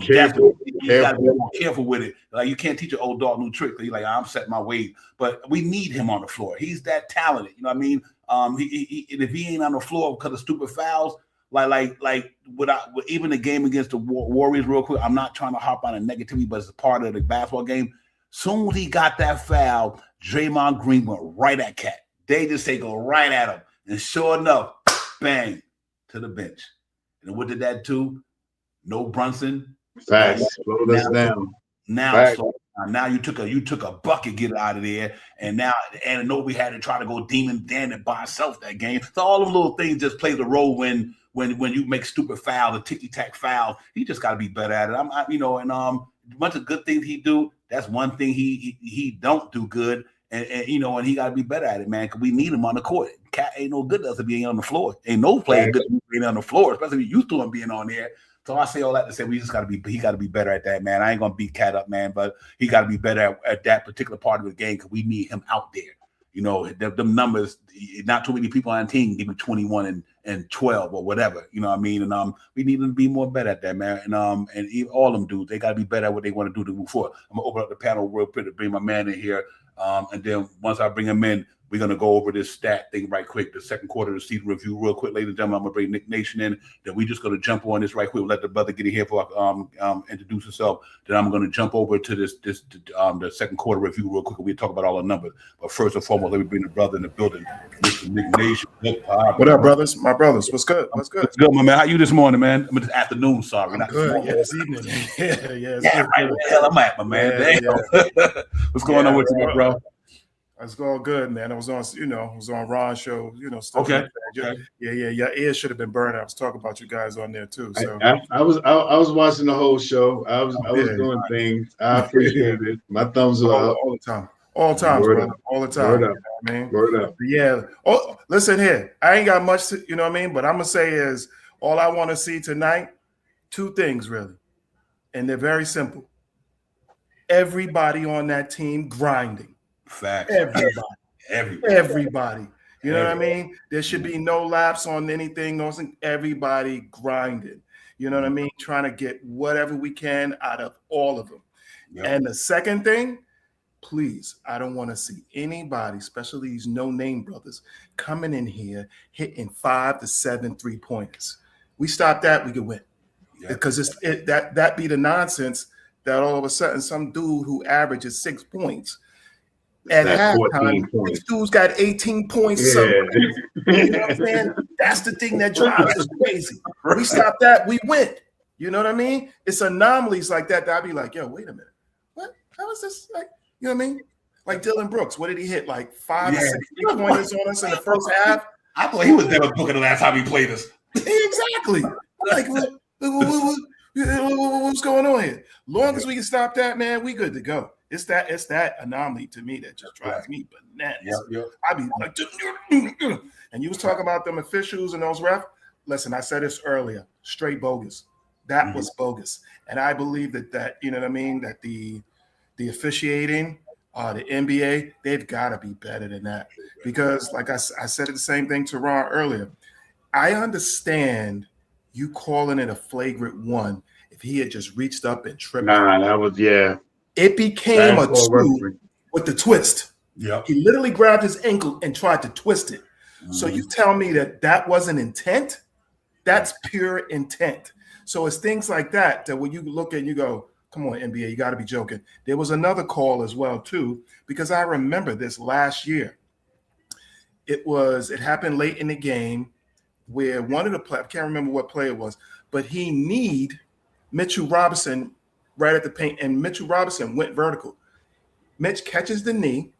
He got to be more careful with it. Like, you can't teach an old dog new tricks. He's like, I'm setting my ways. But we need him on the floor. He's that talented. You know what I mean? And if he ain't on the floor because of stupid fouls, even the game against the Warriors, real quick, I'm not trying to hop on a negativity, but it's a part of the basketball game. Soon as he got that foul, Draymond Green went right at Cat. They just say go right at him. And sure enough, bang, to the bench. And what did that do? No Brunson. Facts. Slowed us down. Now you took a bucket, get it out of there, and now Anunoby had to try to go demon damn it by himself that game. So all them little things just plays a role when you make stupid fouls, a ticky-tack foul. He just got to be better at it. And bunch of good things he do. That's one thing he don't do good, and he got to be better at it, man. Because we need him on the court. Cat ain't no good to us if he ain't on the floor. Ain't no player good to being on the floor, especially if you used to him being on there. So I say all that to say he got to be better at that, man. I ain't gonna beat Cat up, man, but he got to be better at that particular part of the game because we need him out there. Them numbers, not too many people on the team give me 21 and 12 or whatever. You know what I mean? And we need them to be more better at that, man. And all them dudes, they got to be better at what they want to do to move forward. I'm gonna open up the panel real quick to bring my man in here, and then once I bring him in, we're going to go over this stat thing right quick, the second quarter of the season review real quick. Ladies and gentlemen, I'm going to bring Nick Nation in. Then we're just going to jump on this right quick. We'll let the brother get in here for introduce himself. Then I'm going to jump over to the second quarter review real quick. We'll talk about all the numbers. But first and foremost, let me bring the brother in the building, Mr. Nick Nation. What up, brothers? My brothers. What's good? What's good? What's good, my man? How you this morning, man? This afternoon, sorry. I'm not good. Yeah, this evening. Yeah, right. Where the hell I'm at, my man. Yeah. What's going on with you, bro? It's going good, man. I was on Ron's show, stuff okay. Like that. Okay. Yeah. Your ears should have been burned. I was talking about you guys on there too. So I was watching the whole show. I was doing things. I appreciate it. My thumbs are up all the time. All the time, brother. All the time. Word up. You know what I mean? Word up. Yeah. Oh, listen here. I ain't got much to, you know what I mean? But I'm gonna say is all I want to see tonight, two things really. And they're very simple. Everybody on that team grinding. Facts. Everybody. You know what I mean? There should be no lapse on anything. Everybody grinding. You know what I mean? Trying to get whatever we can out of all of them. Yep. And the second thing, please, I don't want to see anybody, especially these no-name brothers, coming in here hitting 5 to 7 3-pointers. We stop that, we can win. Yep. Because that be the nonsense that all of a sudden some dude who averages 6 points at That halftime. 14 points. These dudes got 18 points. Yeah. You know what I'm saying? That's the thing that drives us crazy. We stop that, we win. You know what I mean? It's anomalies like that I'd be like, yo, wait a minute. What? How is this? Like, you know what I mean? Like Dylan Brooks, what did he hit? Like 5 or 6 3-pointers on us in the first half? I thought he was Devin Booker the last time he played us. Exactly. Like, what's going on here? Long as we can stop that, man, we good to go. It's that anomaly to me that just drives me bananas. Yep. I be like, and you was talking about them officials and those refs. Listen, I said this earlier, straight bogus. That was bogus. And I believe that, you know what I mean, that the officiating, the NBA, they've got to be better than that. Because like I said the same thing to Ron earlier. I understand you calling it a flagrant one if he had just reached up and tripped. Nah, that was, yeah. It became a two with the twist. Yep. He literally grabbed his ankle and tried to twist it. So you tell me that wasn't intent? That's pure intent. So it's things like that when you look at and you go, come on, NBA, you got to be joking. There was another call as well, too, because I remember this last year. It happened late in the game where one of the players, I can't remember what play it was, but he kneed Mitchell Robinson right at the paint, and Mitchell Robinson went vertical. Mitch catches the knee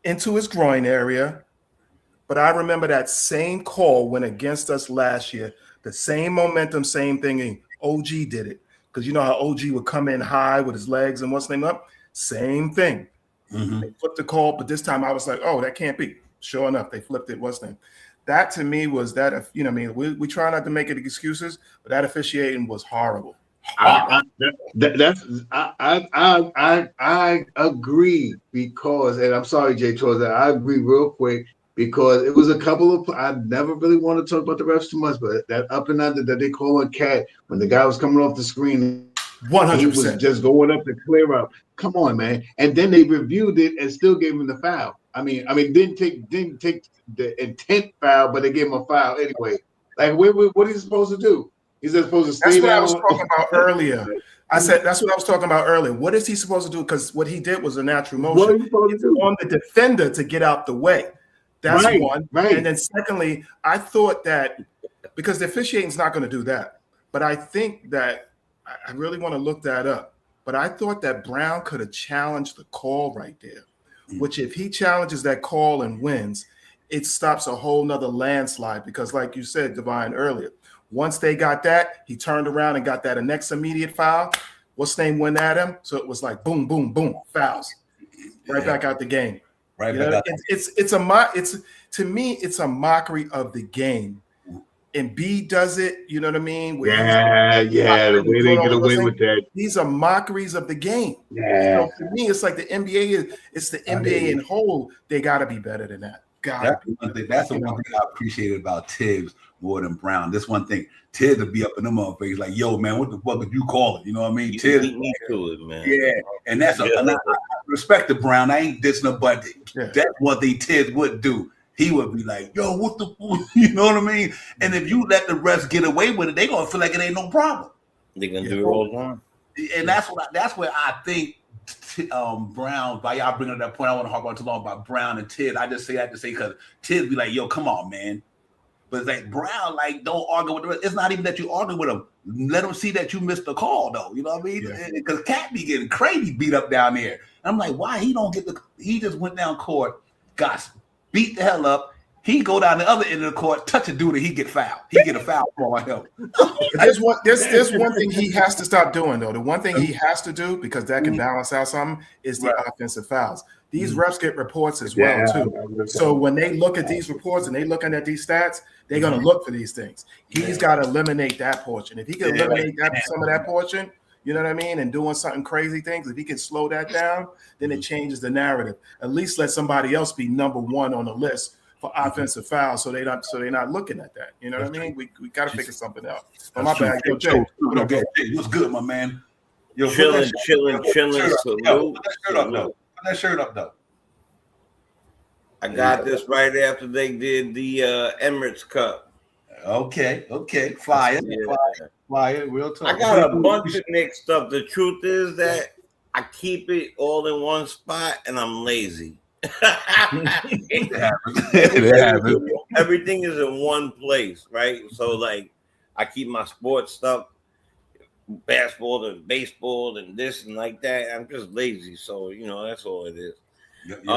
into his groin area, but I remember that same call went against us last year. The same momentum, same thing. And OG did it because you know how OG would come in high with his legs and what's the name up? Same thing. They flipped the call, but this time I was like, oh, that can't be. Sure enough, they flipped it. What's the name? That to me was that, you know what I mean? We try not to make it excuses, but that officiating was horrible. I agree because, and I'm sorry, Jay Torres, I agree real quick because it was a couple of, I never really want to talk about the refs too much, but that up and under that they call a cat when the guy was coming off the screen, 100%. he was just going up to clear up. Come on, man. And then they reviewed it and still gave him the foul. I mean, didn't take the intent foul, but they gave him a foul anyway. Like, what is he supposed to do? He's just supposed to stay down. That's what I was talking about earlier. I said that's what I was talking about earlier. What is he supposed to do? Because what he did was a natural motion. What are you supposed to do? On the defender to get out the way. That's one. Right. And then secondly, I thought that because the officiating is not going to do that, but I think that I really want to look that up. But I thought that Brown could have challenged the call right there, which if he challenges that call and wins, it stops a whole nother landslide. Because like you said, Divine, earlier, once they got that, he turned around and got that next immediate foul. What's name went at him? So it was like boom, boom, boom, fouls. Right back out the game. Right. You know, to me, it's a mockery of the game. And B does it, you know what I mean? Yeah, the way they get away with that. These are mockeries of the game. Yeah. So to me, it's like the NBA it's the NBA in whole. They got to be better than that. That's the one thing I appreciated about Tibbs more than Brown. This one thing, Tibbs would be up in them motherfuckers like, yo, man, what the fuck did you call it? You know what I mean? Tibbs, beat me to it, man. Yeah, and that's and I respect the Brown. I ain't dissing him, but that's what Tibbs would do. He would be like, yo, what the you know what I mean? And if you let the refs get away with it, they gonna feel like it ain't no problem. They're gonna do it all the time. And that's where I think Brown, by y'all bringing up that point, I want to harp on too long about Brown and Tibbs. I just say that to say because Tibbs be like, yo, come on, man. But it's like Brown, like, don't argue with the rest. It's not even that you argue with him. Let him see that you missed the call, though. You know what I mean? Because Cat be getting crazy beat up down there. And I'm like, why he don't get he just went down court, got beat the hell up. He go down the other end of the court, touch a dude, and he get fouled. He get a foul for him. There's one thing he has to stop doing, though. The one thing he has to do, because that can balance out something, is the offensive fouls. These refs get reports as well, too. So when they look at these reports and they looking at these stats, they're going to look for these things. He's got to eliminate that portion. If he can eliminate some of that portion, you know what I mean, and doing something crazy things, if he can slow that down, then it changes the narrative. At least let somebody else be number one on the list for offensive fouls, so they're not looking at that. You know what I mean? We got to figure something out. But my bad, yo, Jay. What's good, my man? Yo, chilling. Put that shirt up, though. I got this right after they did the Emirates Cup. Okay, fire, real talk. I got a bunch of Knicks stuff. The truth is that I keep it all in one spot, and I'm lazy. It happens. It happens. Everything is in one place, right? So like I keep my sports stuff, basketball and baseball and this and like that. I'm just lazy, so that's all it is. Yep. It's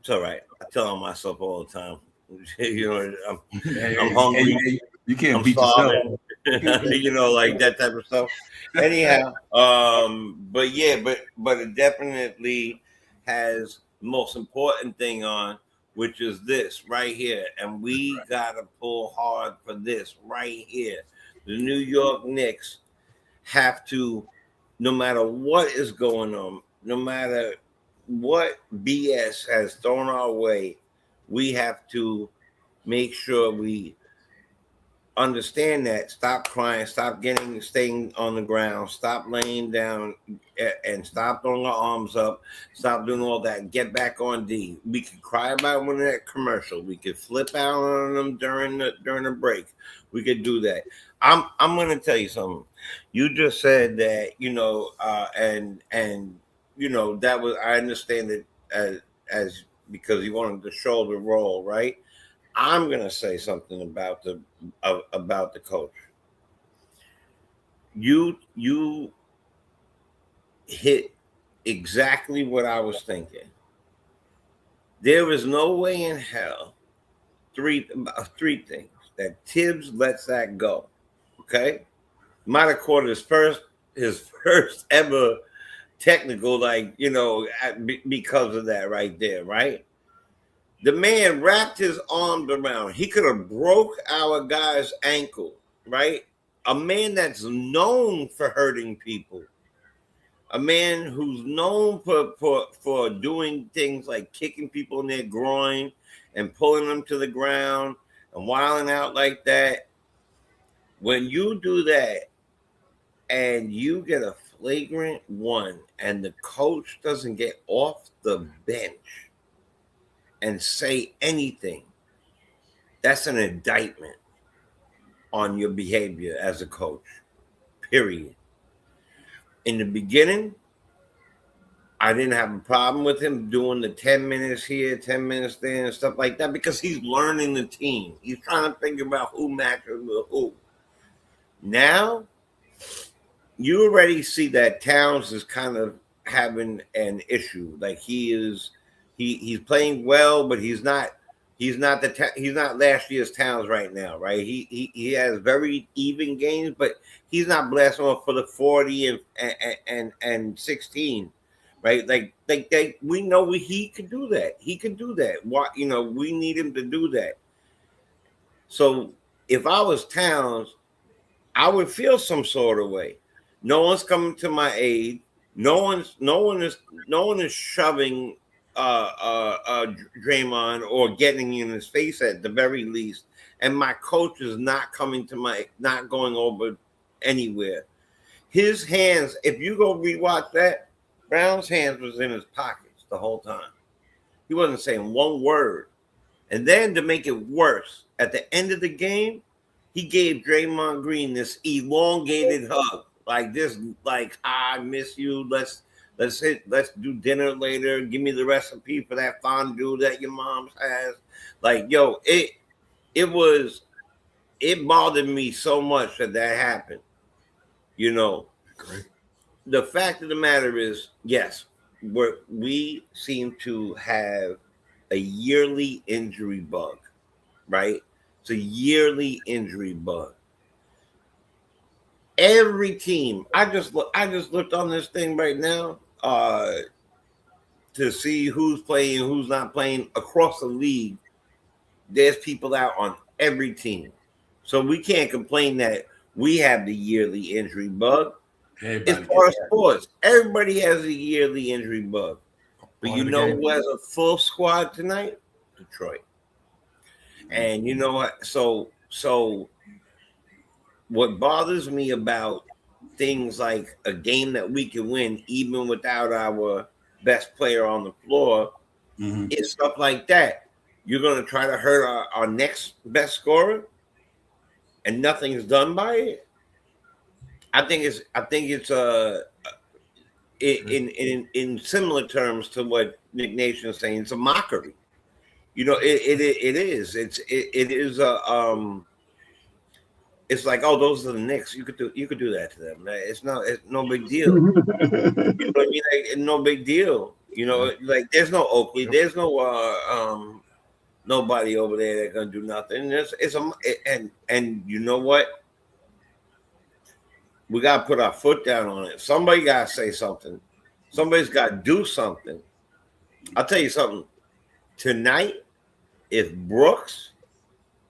all right. I tell myself all the time. I'm Hey, hungry. you can't I'm beat starving. yourself. Like that type of stuff. Anyhow, but it definitely has the most important thing on, which is this right here, and we gotta pull hard for this right here. The New York Knicks have to, no matter what is going on, no matter what BS has thrown our way, we have to make sure we understand that. Stop crying, stop staying on the ground, stop laying down, and stop throwing our arms up, stop doing all that. Get back on D. We could cry about winning that commercial. We could flip out on them during the break. We could do that. I'm gonna tell you something. You just said that, that was, I understand it as because you wanted to show the role, right? I'm gonna say something about the coach. You hit exactly what I was thinking. There is no way in hell three things that Tibbs lets that go. Okay, might have caught his first ever technical, because of that right there, right? The man wrapped his arms around. He could have broke our guy's ankle, right? A man that's known for hurting people. A man who's known for doing things like kicking people in their groin and pulling them to the ground and wilding out like that. When you do that and you get a flagrant one and the coach doesn't get off the bench and say anything, that's an indictment on your behavior as a coach, period. In the beginning, I didn't have a problem with him doing the 10 minutes here, 10 minutes there and stuff like that because he's learning the team. He's trying to figure out who matches with who. Now, you already see that Towns is kind of having an issue. Like he's playing well, but he's not last year's Towns right now, right? He has very even games, but he's not blasting off for the 40 and 16, right? We know he could do that. He could do that. We need him to do that. So if I was Towns, I would feel some sort of way. No one's coming to my aid. No one is shoving Draymond or getting in his face at the very least. And my coach is not going over anywhere. His hands, if you go rewatch that, Brown's hands was in his pockets the whole time. He wasn't saying one word. And then to make it worse, at the end of the game, he gave Draymond Green this elongated hug. Like this, I miss you. Let's do dinner later. Give me the recipe for that fondue that your mom has. It bothered me so much that happened. Great. The fact of the matter is, yes, we seem to have a yearly injury bug, right? It's a yearly injury bug. Every team, I just looked on this thing right now to see who's playing, who's not playing across the league. There's people out on every team, so we can't complain that we have the yearly injury bug. It's part of sports. Everybody has a yearly injury bug, but you know who has a full squad tonight? Detroit. And you know what? So what bothers me about things like a game that we can win even without our best player on the floor is stuff like that. You're going to try to hurt our next best scorer and nothing's done by it. I think it's in similar terms to what Nick Nation is saying, it's a mockery. You know, it is. It is a It's like, oh, those are the Knicks. You could do that to them. It's no big deal. You know what I mean? Like, no big deal. You know, like there's no Oakley, there's no nobody over there that's gonna do nothing. And you know what? We gotta put our foot down on it. Somebody gotta say something. Somebody's gotta do something. I'll tell you something. Tonight, if Brooks,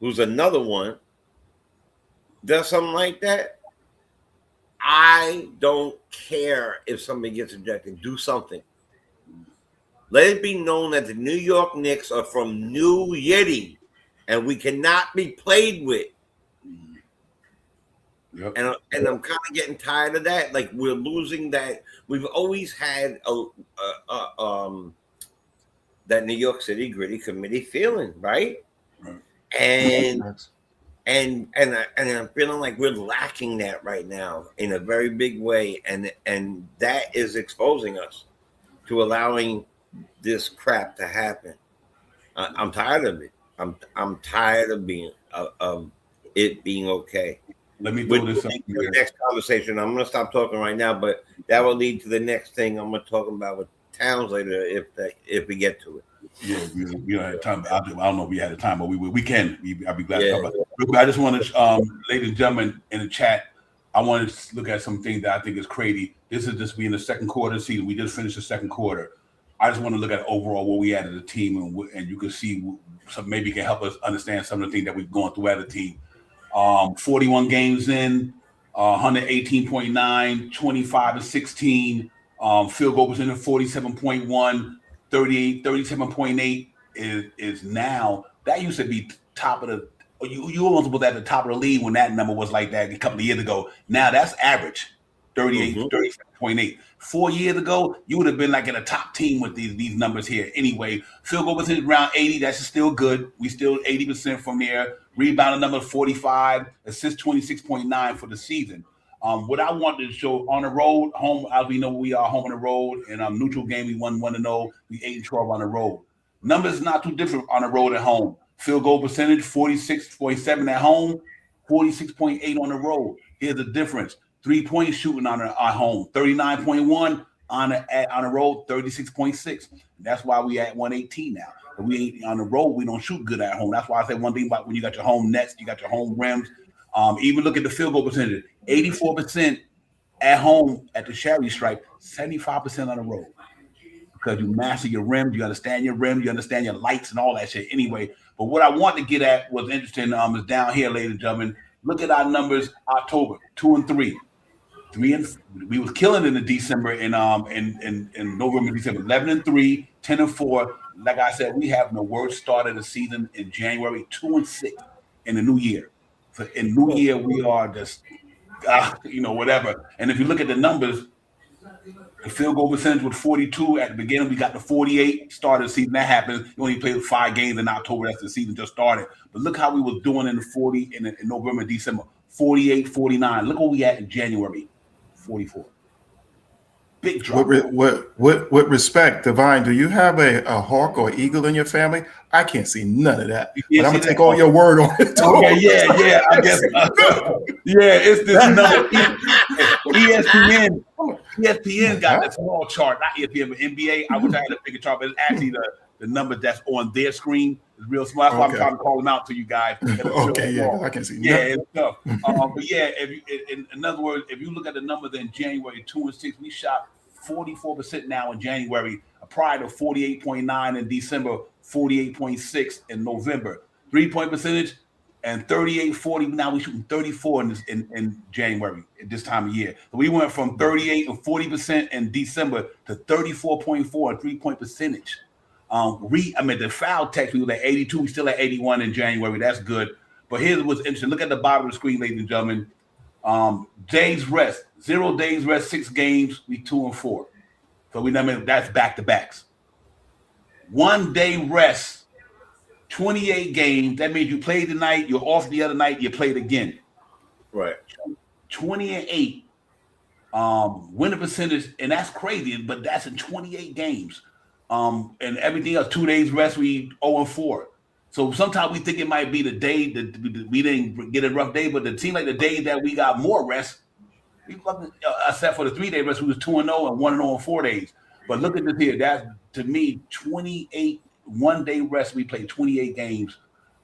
who's another one, does something like that, I don't care if somebody gets ejected. Do something. Let it be known that the New York Knicks are from New Yiddy, and we cannot be played with. Yep. And I'm kind of getting tired of that. Like, we're losing that. We've always had that New York City gritty committee feeling, right? And I'm feeling like we're lacking that right now in a very big way, and that is exposing us to allowing this crap to happen. I'm tired of it. I'm tired of it being okay. Let me throw this up here. Next conversation. I'm going to stop talking right now, but that will lead to the next thing I'm going to talk about with Towns later if we get to it. Yeah, we don't have time. I don't know if we had the time, but we can. I'll be glad to talk about it. I just want to, ladies and gentlemen in the chat, I want to look at some things that I think is crazy. This is just being the second quarter of the season. We just finished the second quarter. I just want to look at overall what we had as a team, and you can see some maybe can help us understand some of the things that we've gone through as a team. 41 games in, 118.9, 25-16, field goal percentage of 47.1, 37.8 is now. That used to be top of the. You almost put that at the top of the league when that number was like that a couple of years ago. Now that's average, 37.8. 4 years ago, you would have been like in a top team with these numbers here. Anyway, field goal percentage around 80. That's still good. We still 80% from there. Rebounding number 45. Assist 26.9 for the season. What I wanted to show on the road, home, as we know we are home on the road, and neutral game we won 1-0. We 8-12 on the road. Numbers not too different on the road at home. Field goal percentage 46.7 at home, 46.8 on the road. Here's the difference: 3-point shooting at home, 39.1 on the road, 36.6. That's why we at 118 now. But we ain't on the road. We don't shoot good at home. That's why I say one thing about when you got your home nets, you got your home rims. Even look at the field goal percentage: 84% at home at the Sherry Stripe, 75% on the road. Because you master your rims, you understand your rim, you understand your lights and all that shit. Anyway, but what I want to get at was interesting is down here, ladies and gentlemen. Look at our numbers. October 2-3, we was killing in the December in November, December 11-3, 10-4. Like I said, we have the worst start of the season in January, 2-6 in the new year. So in new year, we are just whatever. And if you look at the numbers, the field goal percentage was 42 at the beginning. We got the 48 start of the season. That happened. You only played 5 games in October. That's the season just started. But look how we was doing in the 40 in November, December. 48, 49. Look what we had in January. 44. Big drop. With respect, Divine, do you have a hawk or eagle in your family? I can't see none of that. But I'm gonna take all your word on it. Okay, yeah. I guess. It's this number. ESPN got the small chart, not ESPN, but NBA. I wish I had a bigger chart, but it's actually the number that's on their screen is real small. That's why I'm trying to call them out to you guys. I can see. It's tough. But in other words, if you look at the numbers in January, 2-6, we shot 44% now in January, prior to 48.9 in December, 48.6 in November. 3-point percentage and 38-40. Now we shooting 34 in January at this time of year. So we went from 38 and 40% in December to 34.4 in 3-point percentage. The foul text, we were at 82. We still at 81 in January. That's good. But here's what's interesting. Look at the bottom of the screen, ladies and gentlemen. Days rest, 0 days rest, 6 games. We 2-4. So that's back to backs. 1 day rest, 28 games. That means you played tonight, you're off the other night, you played again. Right. 20-8 winning percentage, and that's crazy, but that's in 28 games. And everything else, 2 days rest, we 0-4. So sometimes we think it might be the day that we didn't get a rough day, but it seemed like the day that we got more rest, except for the 3-day rest, we was 2-0 and 1-0 in 4 days. But look at this here. That's, to me, 28 one-day rest. We played 28 games.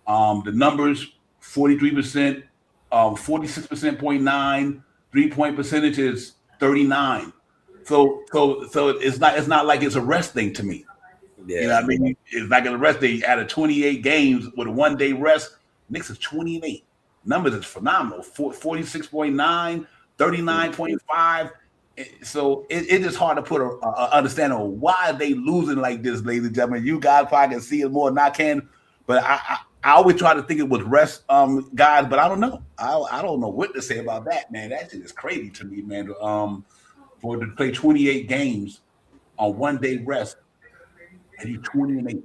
The numbers, 43%, 46.9%, 3-point percentage is 39. So it's not like it's a rest thing to me. Yeah. You know what I mean? It's like a rest day out of 28 games with a 1 day rest. Knicks is 28. Numbers is phenomenal. 46.9, 39.5. So it is hard to put a understanding of why they losing like this, ladies and gentlemen. You guys probably can see it more than I can, but I always try to think it was rest, guys, but I don't know. I don't know what to say about that, man. That shit is crazy to me, man. For to play 28 games on 1 day rest, and you 20-8,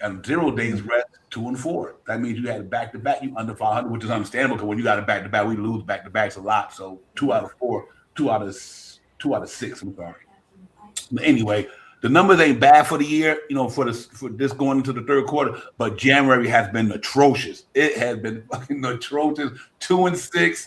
and 0 days rest, 2-4. That means you had a back-to-back, you under 500, which is understandable because when you got a back-to-back, we lose back-to-backs a lot. So 2 out of 4, 2 out of 6. I'm sorry. But anyway, the numbers ain't bad for the year, for this going into the third quarter. But January has been atrocious. It has been fucking atrocious. 2-6,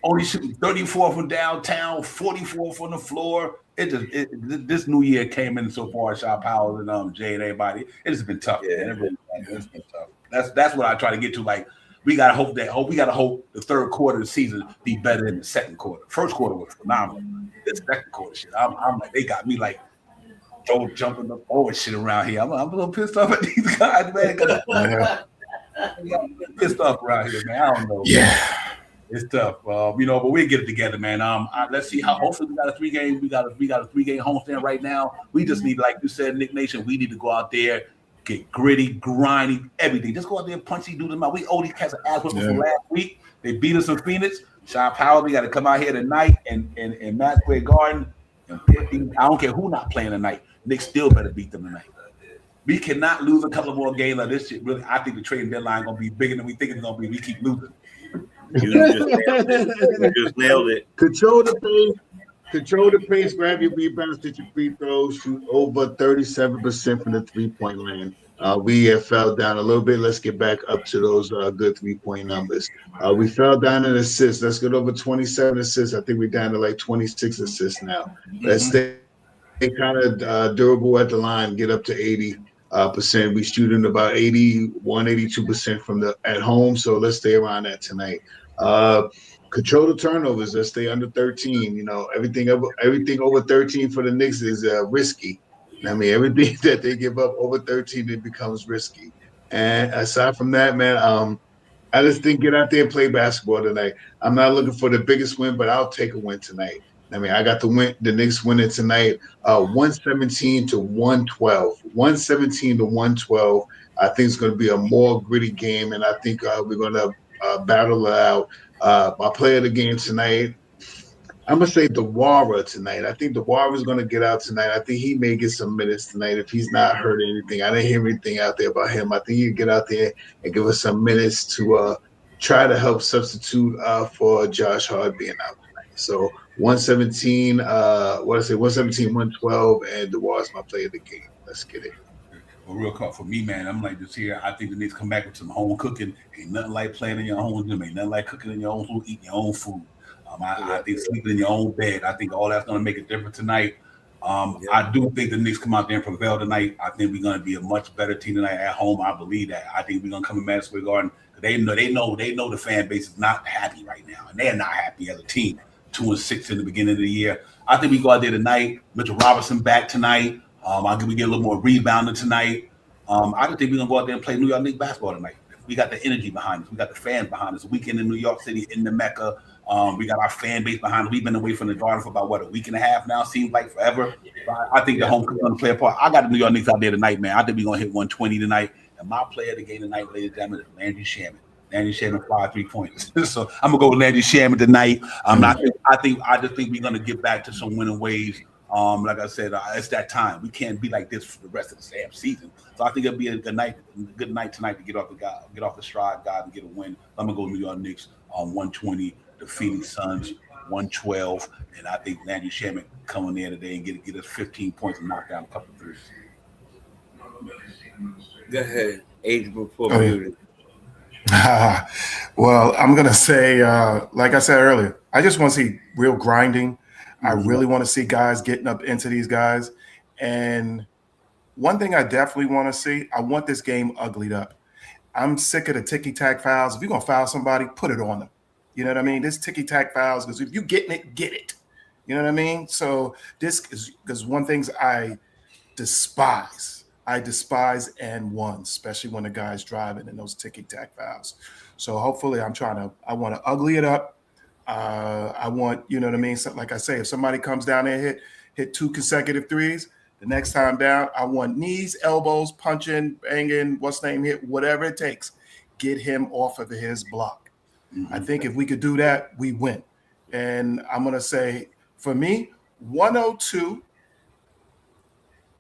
only shooting 34 from downtown, 44 from the floor. This new year came in so far, Shaw Powell and Jay and everybody. It has been tough. Yeah. Man. It's been tough. That's what I try to get to. Like, we gotta hope the third quarter of the season be better than the second quarter. First quarter was phenomenal. The second quarter shit, I'm like, they got me like jumping up over shit around here. I'm a little pissed off at these guys, man. Pissed off around here, man. I don't know. Yeah. It's tough, but we'll get it together, man. Let's see how. Hopefully, we got a 3-game. We got a 3-game homestand right now. We just need, like you said, Nick Nation. We need to go out there, get gritty, grinding, everything. Just go out there and punch these dudes in the mouth. We owe these cats an ass whooping from last week. They beat us in Phoenix. Shaw Powell, we got to come out here tonight and Madison Square Garden. I don't care who not playing tonight. Nick still better beat them tonight. We cannot lose a couple more games like this shit. Really, I think the trading deadline gonna be bigger than we think it's gonna be. We keep losing. You just nailed it. Control the pace, grab your rebounds, hit your free throws, shoot over 37% from the 3-point line. We have fell down a little bit. Let's get back up to those good 3-point numbers. We fell down in assists. Let's get over 27 assists. I think we're down to like 26 assists now. Let's stay kind of durable at the line, get up to 80%. We shooting about 82% from at home. So let's stay around that tonight. Control the turnovers. Let's stay under 13. Everything over 13 for the Knicks is risky. I mean, everything that they give up over 13, it becomes risky. And aside from that, man, I just think get out there and play basketball tonight. I'm not looking for the biggest win, but I'll take a win tonight. I mean, I got the Knicks winning tonight, 117-112. 117-112. I think it's going to be a more gritty game, and I think we're going to battle it out. My player of the game tonight, I'm going to say DeWara tonight. I think DeWara is going to get out tonight. I think he may get some minutes tonight if he's not hurt or anything. I didn't hear anything out there about him. I think he'll get out there and give us some minutes to try to help substitute for Josh Hart being out tonight. So 117, 112, and DeWara's my player of the game. Let's get it. Well, real quick for me, man, I'm like this here. I think the Knicks come back with some home cooking. Ain't nothing like playing in your own gym. Ain't nothing like cooking in your own food, eating your own food. I think sleeping in your own bed. I think all that's going to make a difference tonight. I do think the Knicks come out there and prevail tonight. I think we're going to be a much better team tonight at home. I believe that. I think we're going to come to Madison Square Garden. They know the fan base is not happy right now, and they're not happy as a team. 2-6 in the beginning of the year. I think we go out there tonight. Mitchell Robinson back tonight. I think we get a little more rebounding tonight. I just think we're gonna go out there and play New York Knicks basketball tonight. We got the energy behind us. We got the fans behind us. A weekend in New York City, in the Mecca. We got our fan base behind us. We've been away from the Garden for about a week and a half now. Seems like forever. I think the home is gonna play a part. I got the New York Knicks out there tonight, man. I think we're gonna hit 120 tonight. And my player of the game tonight, ladies and gentlemen, is Landry Shamet. Landry Shamet 5 3-pointers. So I'm gonna go with Landry Shamet tonight. I just think we're gonna get back to some winning ways. Like I said, it's that time. We can't be like this for the rest of the damn season. So I think it'll be a good night tonight to get off the stride, guys, and get a win. I'm gonna go New York Knicks on 120. The Phoenix Suns 112. And I think Landry Shaman coming in today and get us 15 points and knock down a couple of threes. Go ahead. Age before Oh, yeah. beauty. Well, I'm going to say, like I said earlier, I just want to see real grinding. I really want to see guys getting up into these guys. And one thing I definitely want to see, I want this game uglied up. I'm sick of the ticky-tack fouls. If you're going to foul somebody, put it on them. You know what I mean? This ticky-tack fouls, because if you're getting it, get it. You know what I mean? So this is because one thing I despise and one, especially when the guy's driving in those ticky-tack fouls. So hopefully I want to ugly it up. I want, you know what I mean? So, like I say, if somebody comes down there and hit 2 consecutive threes, the next time down, I want knees, elbows, punching, banging, hit, whatever it takes. Get him off of his block. I think if we could do that, we win. And I'm going to say, for me, 102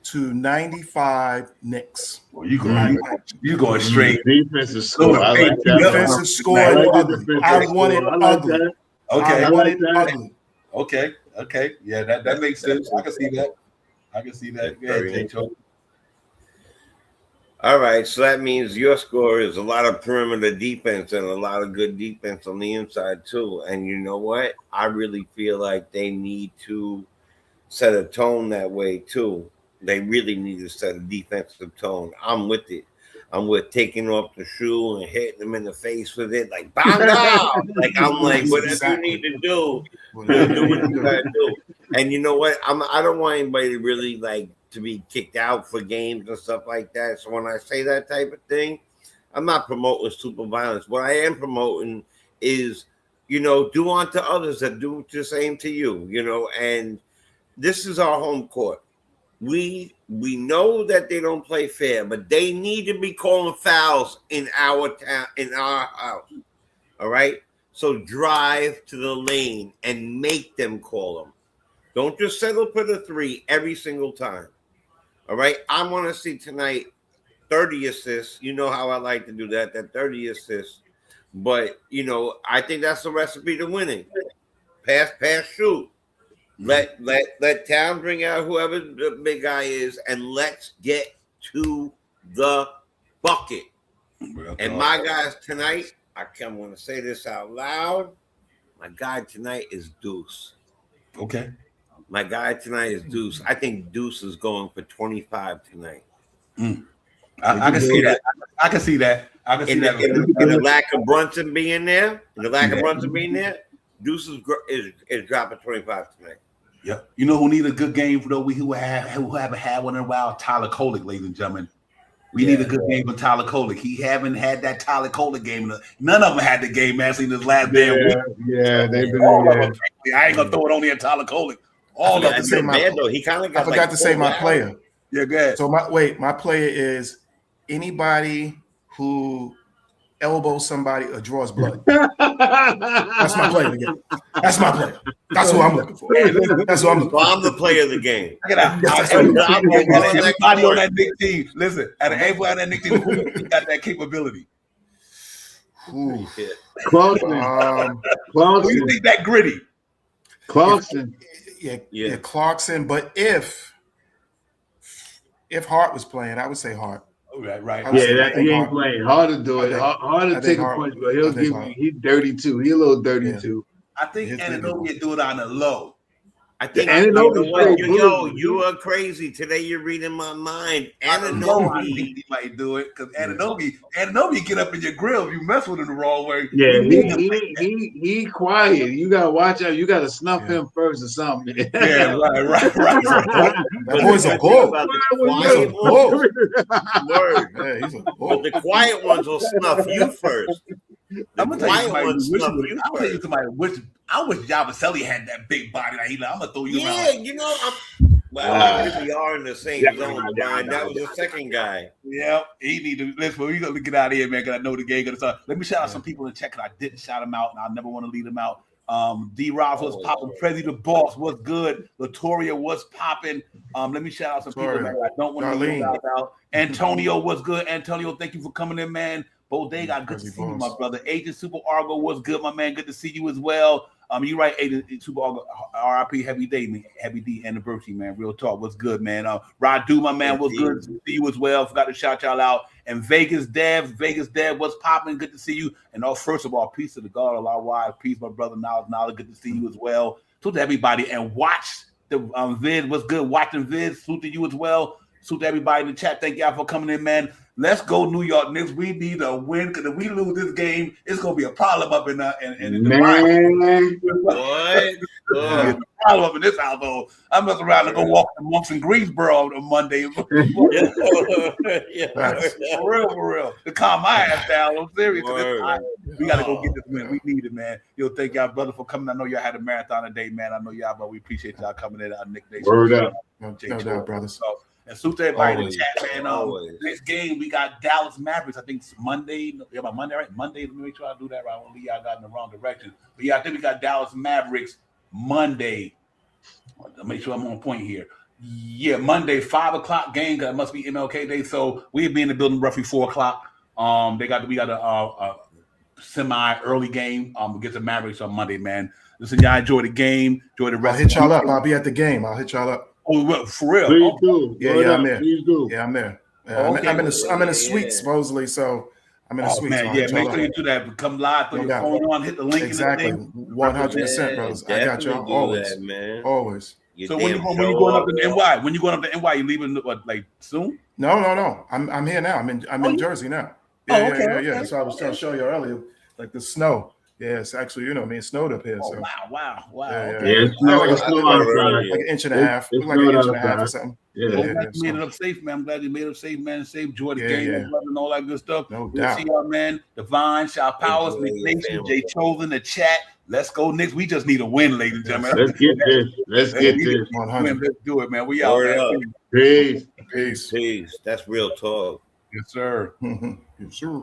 to 95 Knicks. Well, you going straight. Defensive score. I like that. Defensive score. I want it ugly. Okay. I want it ugly. Okay. Yeah, that makes sense. I can see that. Go ahead, J-Cho. All right, so that means your score is a lot of perimeter defense and a lot of good defense on the inside too. And you know what? I really feel like they need to set a tone that way too. They really need to set a defensive tone. I'm with it. I'm with taking off the shoe and hitting them in the face with it, like bang down. Like I'm like, whatever you need to do, do what you gotta do. And you know what? I don't want anybody to really like to be kicked out for games and stuff like that. So when I say that type of thing, I'm not promoting super violence. What I am promoting is, you know, do unto others that do the same to you. You know, and this is our home court. We know that they don't play fair, but they need to be calling fouls in our town, in our house. All right. So drive to the lane and make them call them. Don't just settle for the 3 every single time. All right. I want to see tonight 30 assists. You know how I like to do that 30 assists. But, you know, I think that's the recipe to winning. Pass, shoot. Let Town bring out whoever the big guy is, and let's get to the bucket. And my guys tonight, I'm going to say this out loud. My guy tonight is Deuce. Okay. My guy tonight is Deuce. I think Deuce is going for 25 tonight. I can see that. I can see that. In the lack of Brunson being there, Deuce is dropping 25 tonight. Yeah. You know who need a good game for though? Who haven't had one in a while? Tyler Kolek, ladies and gentlemen. We need a good game for Tyler Kolek. He haven't had that Tyler Kolek game. None of them had the game, man. Seen this last damn week. Yeah, they've been. I ain't gonna throw it on there, Tyler Kolek. All of them. He kind of got. I forgot to say my player. Yeah, go ahead. So my player is anybody who elbows somebody or draws blood. That's my player again. That's my player. That's who I'm looking for. That's who I'm looking for. I'm the player of the game. Look at that. Everybody on that Knicks team. Listen, everybody on that Knicks team who got that capability. Clarkson. Who you think that gritty? Clarkson. Yeah, Clarkson. But if Hart was playing, I would say Hart. Right. Yeah, he ain't playing. Hard to do it. Hard to take a punch, but he'll give me. He's dirty too. He's a little dirty too. I think Anunoby do it on the low. I think you are crazy. Today you're reading my mind. Anunoby, he might do it because Anunoby get up in your grill if you mess with him the wrong way. Yeah, he quiet. You gotta watch out. You gotta snuff him first or something. Yeah, right. That boy's a bull. The quiet ones will snuff you first. I'm gonna tell you somebody wish Yabusele had that big body. Like, I'm gonna throw you around. Yeah, you know, we are in the same zone, Brian. That was the second guy. Yeah, he need to listen. We're gonna get out of here, man. Because I know the game gonna start. Let me shout out some people in chat because I didn't shout them out, and I never want to leave them out. D. Ross was popping. Prezi the Boss was good. Latoria was popping. Let me shout out some people, man. I don't want to leave out. Antonio was good. Antonio, thank you for coming in, man. Bodega, good to see you, my brother. Agent Super Argo was good, my man. Good to see you as well. You right, Super RIP Heavy Day, man. Heavy D anniversary, man. Real talk. What's good, man? Radu, my man, what's good to see you as well. Forgot to shout y'all out. And Vegas Dev, what's popping? Good to see you. And first of all, peace to the God, Allah wise. Peace, my brother. Knowledge, good to see you as well. Salute to everybody. And watch the vid. What's good? Watching vid. Salute to you as well. Salute to everybody in the chat. Thank y'all for coming in, man. Let's go, New York Knicks. We need a win because if we lose this game, it's gonna be a problem up in the Man. What? Problem up in this household. I mess around and go walk the monks in Greensboro on Monday. For real. To calm my ass down. I'm serious. We gotta go get this win. We need it, man. Thank y'all, brother, for coming. I know y'all had a marathon today, man. I know y'all, but we appreciate y'all coming in our Nick Day. Word up. No doubt, brothers. And salute to everybody in the chat, man. Next game, we got Dallas Mavericks. I think it's Monday. Yeah, by Monday, right? Monday. Let me make sure I do that right. I won't leave y'all got in the wrong direction. But yeah, I think we got Dallas Mavericks Monday. I'll make sure I'm on point here. Yeah, Monday, 5 o'clock game. Cause it must be MLK Day. So we'll be in the building roughly 4 o'clock. We got a semi-early game against the Mavericks on Monday, man. Listen, y'all enjoy the game. Enjoy the rest. I'll hit y'all up. I'll be at the game. I'll hit y'all up. Oh, for real? Please do. Yeah, I'm there. Please do. Yeah, I'm there. I'm in a suite supposedly, so I'm in a suite. Man, so make sure you do that. Come live, put your phone on, hit the link. Exactly, in the thing. 100%, brothers. I got y'all always, that, man. Always. So when you going up to NY? When you going up to NY? You leaving like soon? No. I'm here now. I'm in Jersey now. Yeah. So I was trying to show you earlier, like the snow. Yeah, it's actually, it snowed up here. So. Wow. Yeah, it's snowed outside. Like an inch and a half. Like an inch and a half or something. Yeah, glad you made it up safe, man. I'm glad you made it up safe, man. Safe, enjoy the game and all that good stuff. No doubt. See y'all, man. Divine, Shaw Powers, Nick Nation, Jay Chosen, the chat. Let's go, Knicks. We just need a win, ladies and gentlemen. Let's get this. Let's get this. 100. Let's do it, man. We out, man. Peace. That's real talk. Yes, sir. Yes, sir.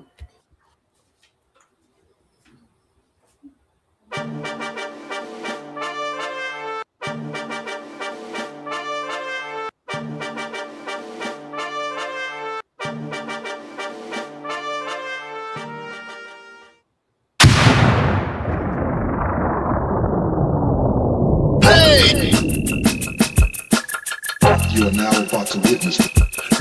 You are now about to witness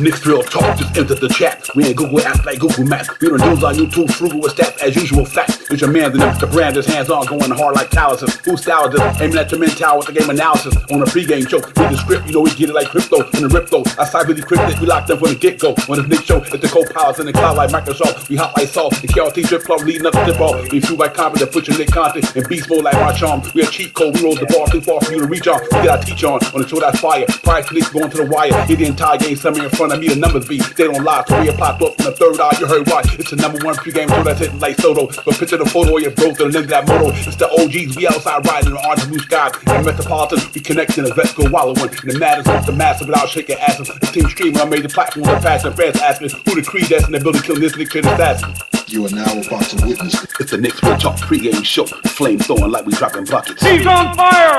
Knicks Real Talk just entered the chat. We ain't Google apps like Google Maps. We don't news on YouTube, frugal with stats as usual. Fact. It's your man, the brand is hands on, going hard like calluses. Who style is this? Aiming at your mental with the game analysis. On a pregame show, read the script, we get it like crypto. In the rip though, I side really cryptic, we locked them from the get go. On this Knicks show, it's the co-pilots in the cloud like Microsoft. We hot like salt, the KRT drip club leading up the tip off. We shoot like confident, put your Nick content in beast mode like my charm. We a cheat code, we roll the ball too far for you to reach on. We get our teach on the show that's fire. Prior to Knicks going to the wire, hit the entire game, somewhere in front of me, the numbers be. They don't lie, so we popped up from the third eye, you heard why. It's the #1 pregame show that's hitting like Soto. But picture the photo of your bros to the link that moto. It's the OGs, we outside riding in the orange blue sky. In Metropolitan, we connect in the vets go wallowing. And the matters off the massive without shaking asses. The team streaming on major platforms and passion. Fans asking who the creed that's in the building killing this Nick kid assassin. You are now about to witness It's the Knicks Real Talk pregame show. Flame throwing like we dropping buckets. He's on fire!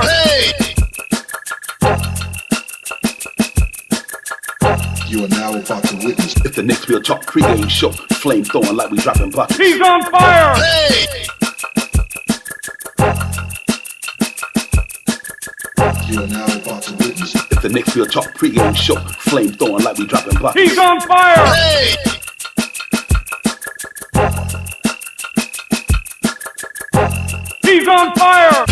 You are now about to witness It's the Knicks Real Talk pregame show. Flame throwing like we dropping buckets. He's on fire! You are now about to witness It's the Knicks Real Talk pregame show. Flame throwing like we dropping buckets. He's on fire! He's on fire!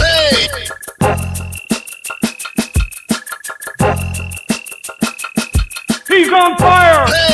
He's on fire!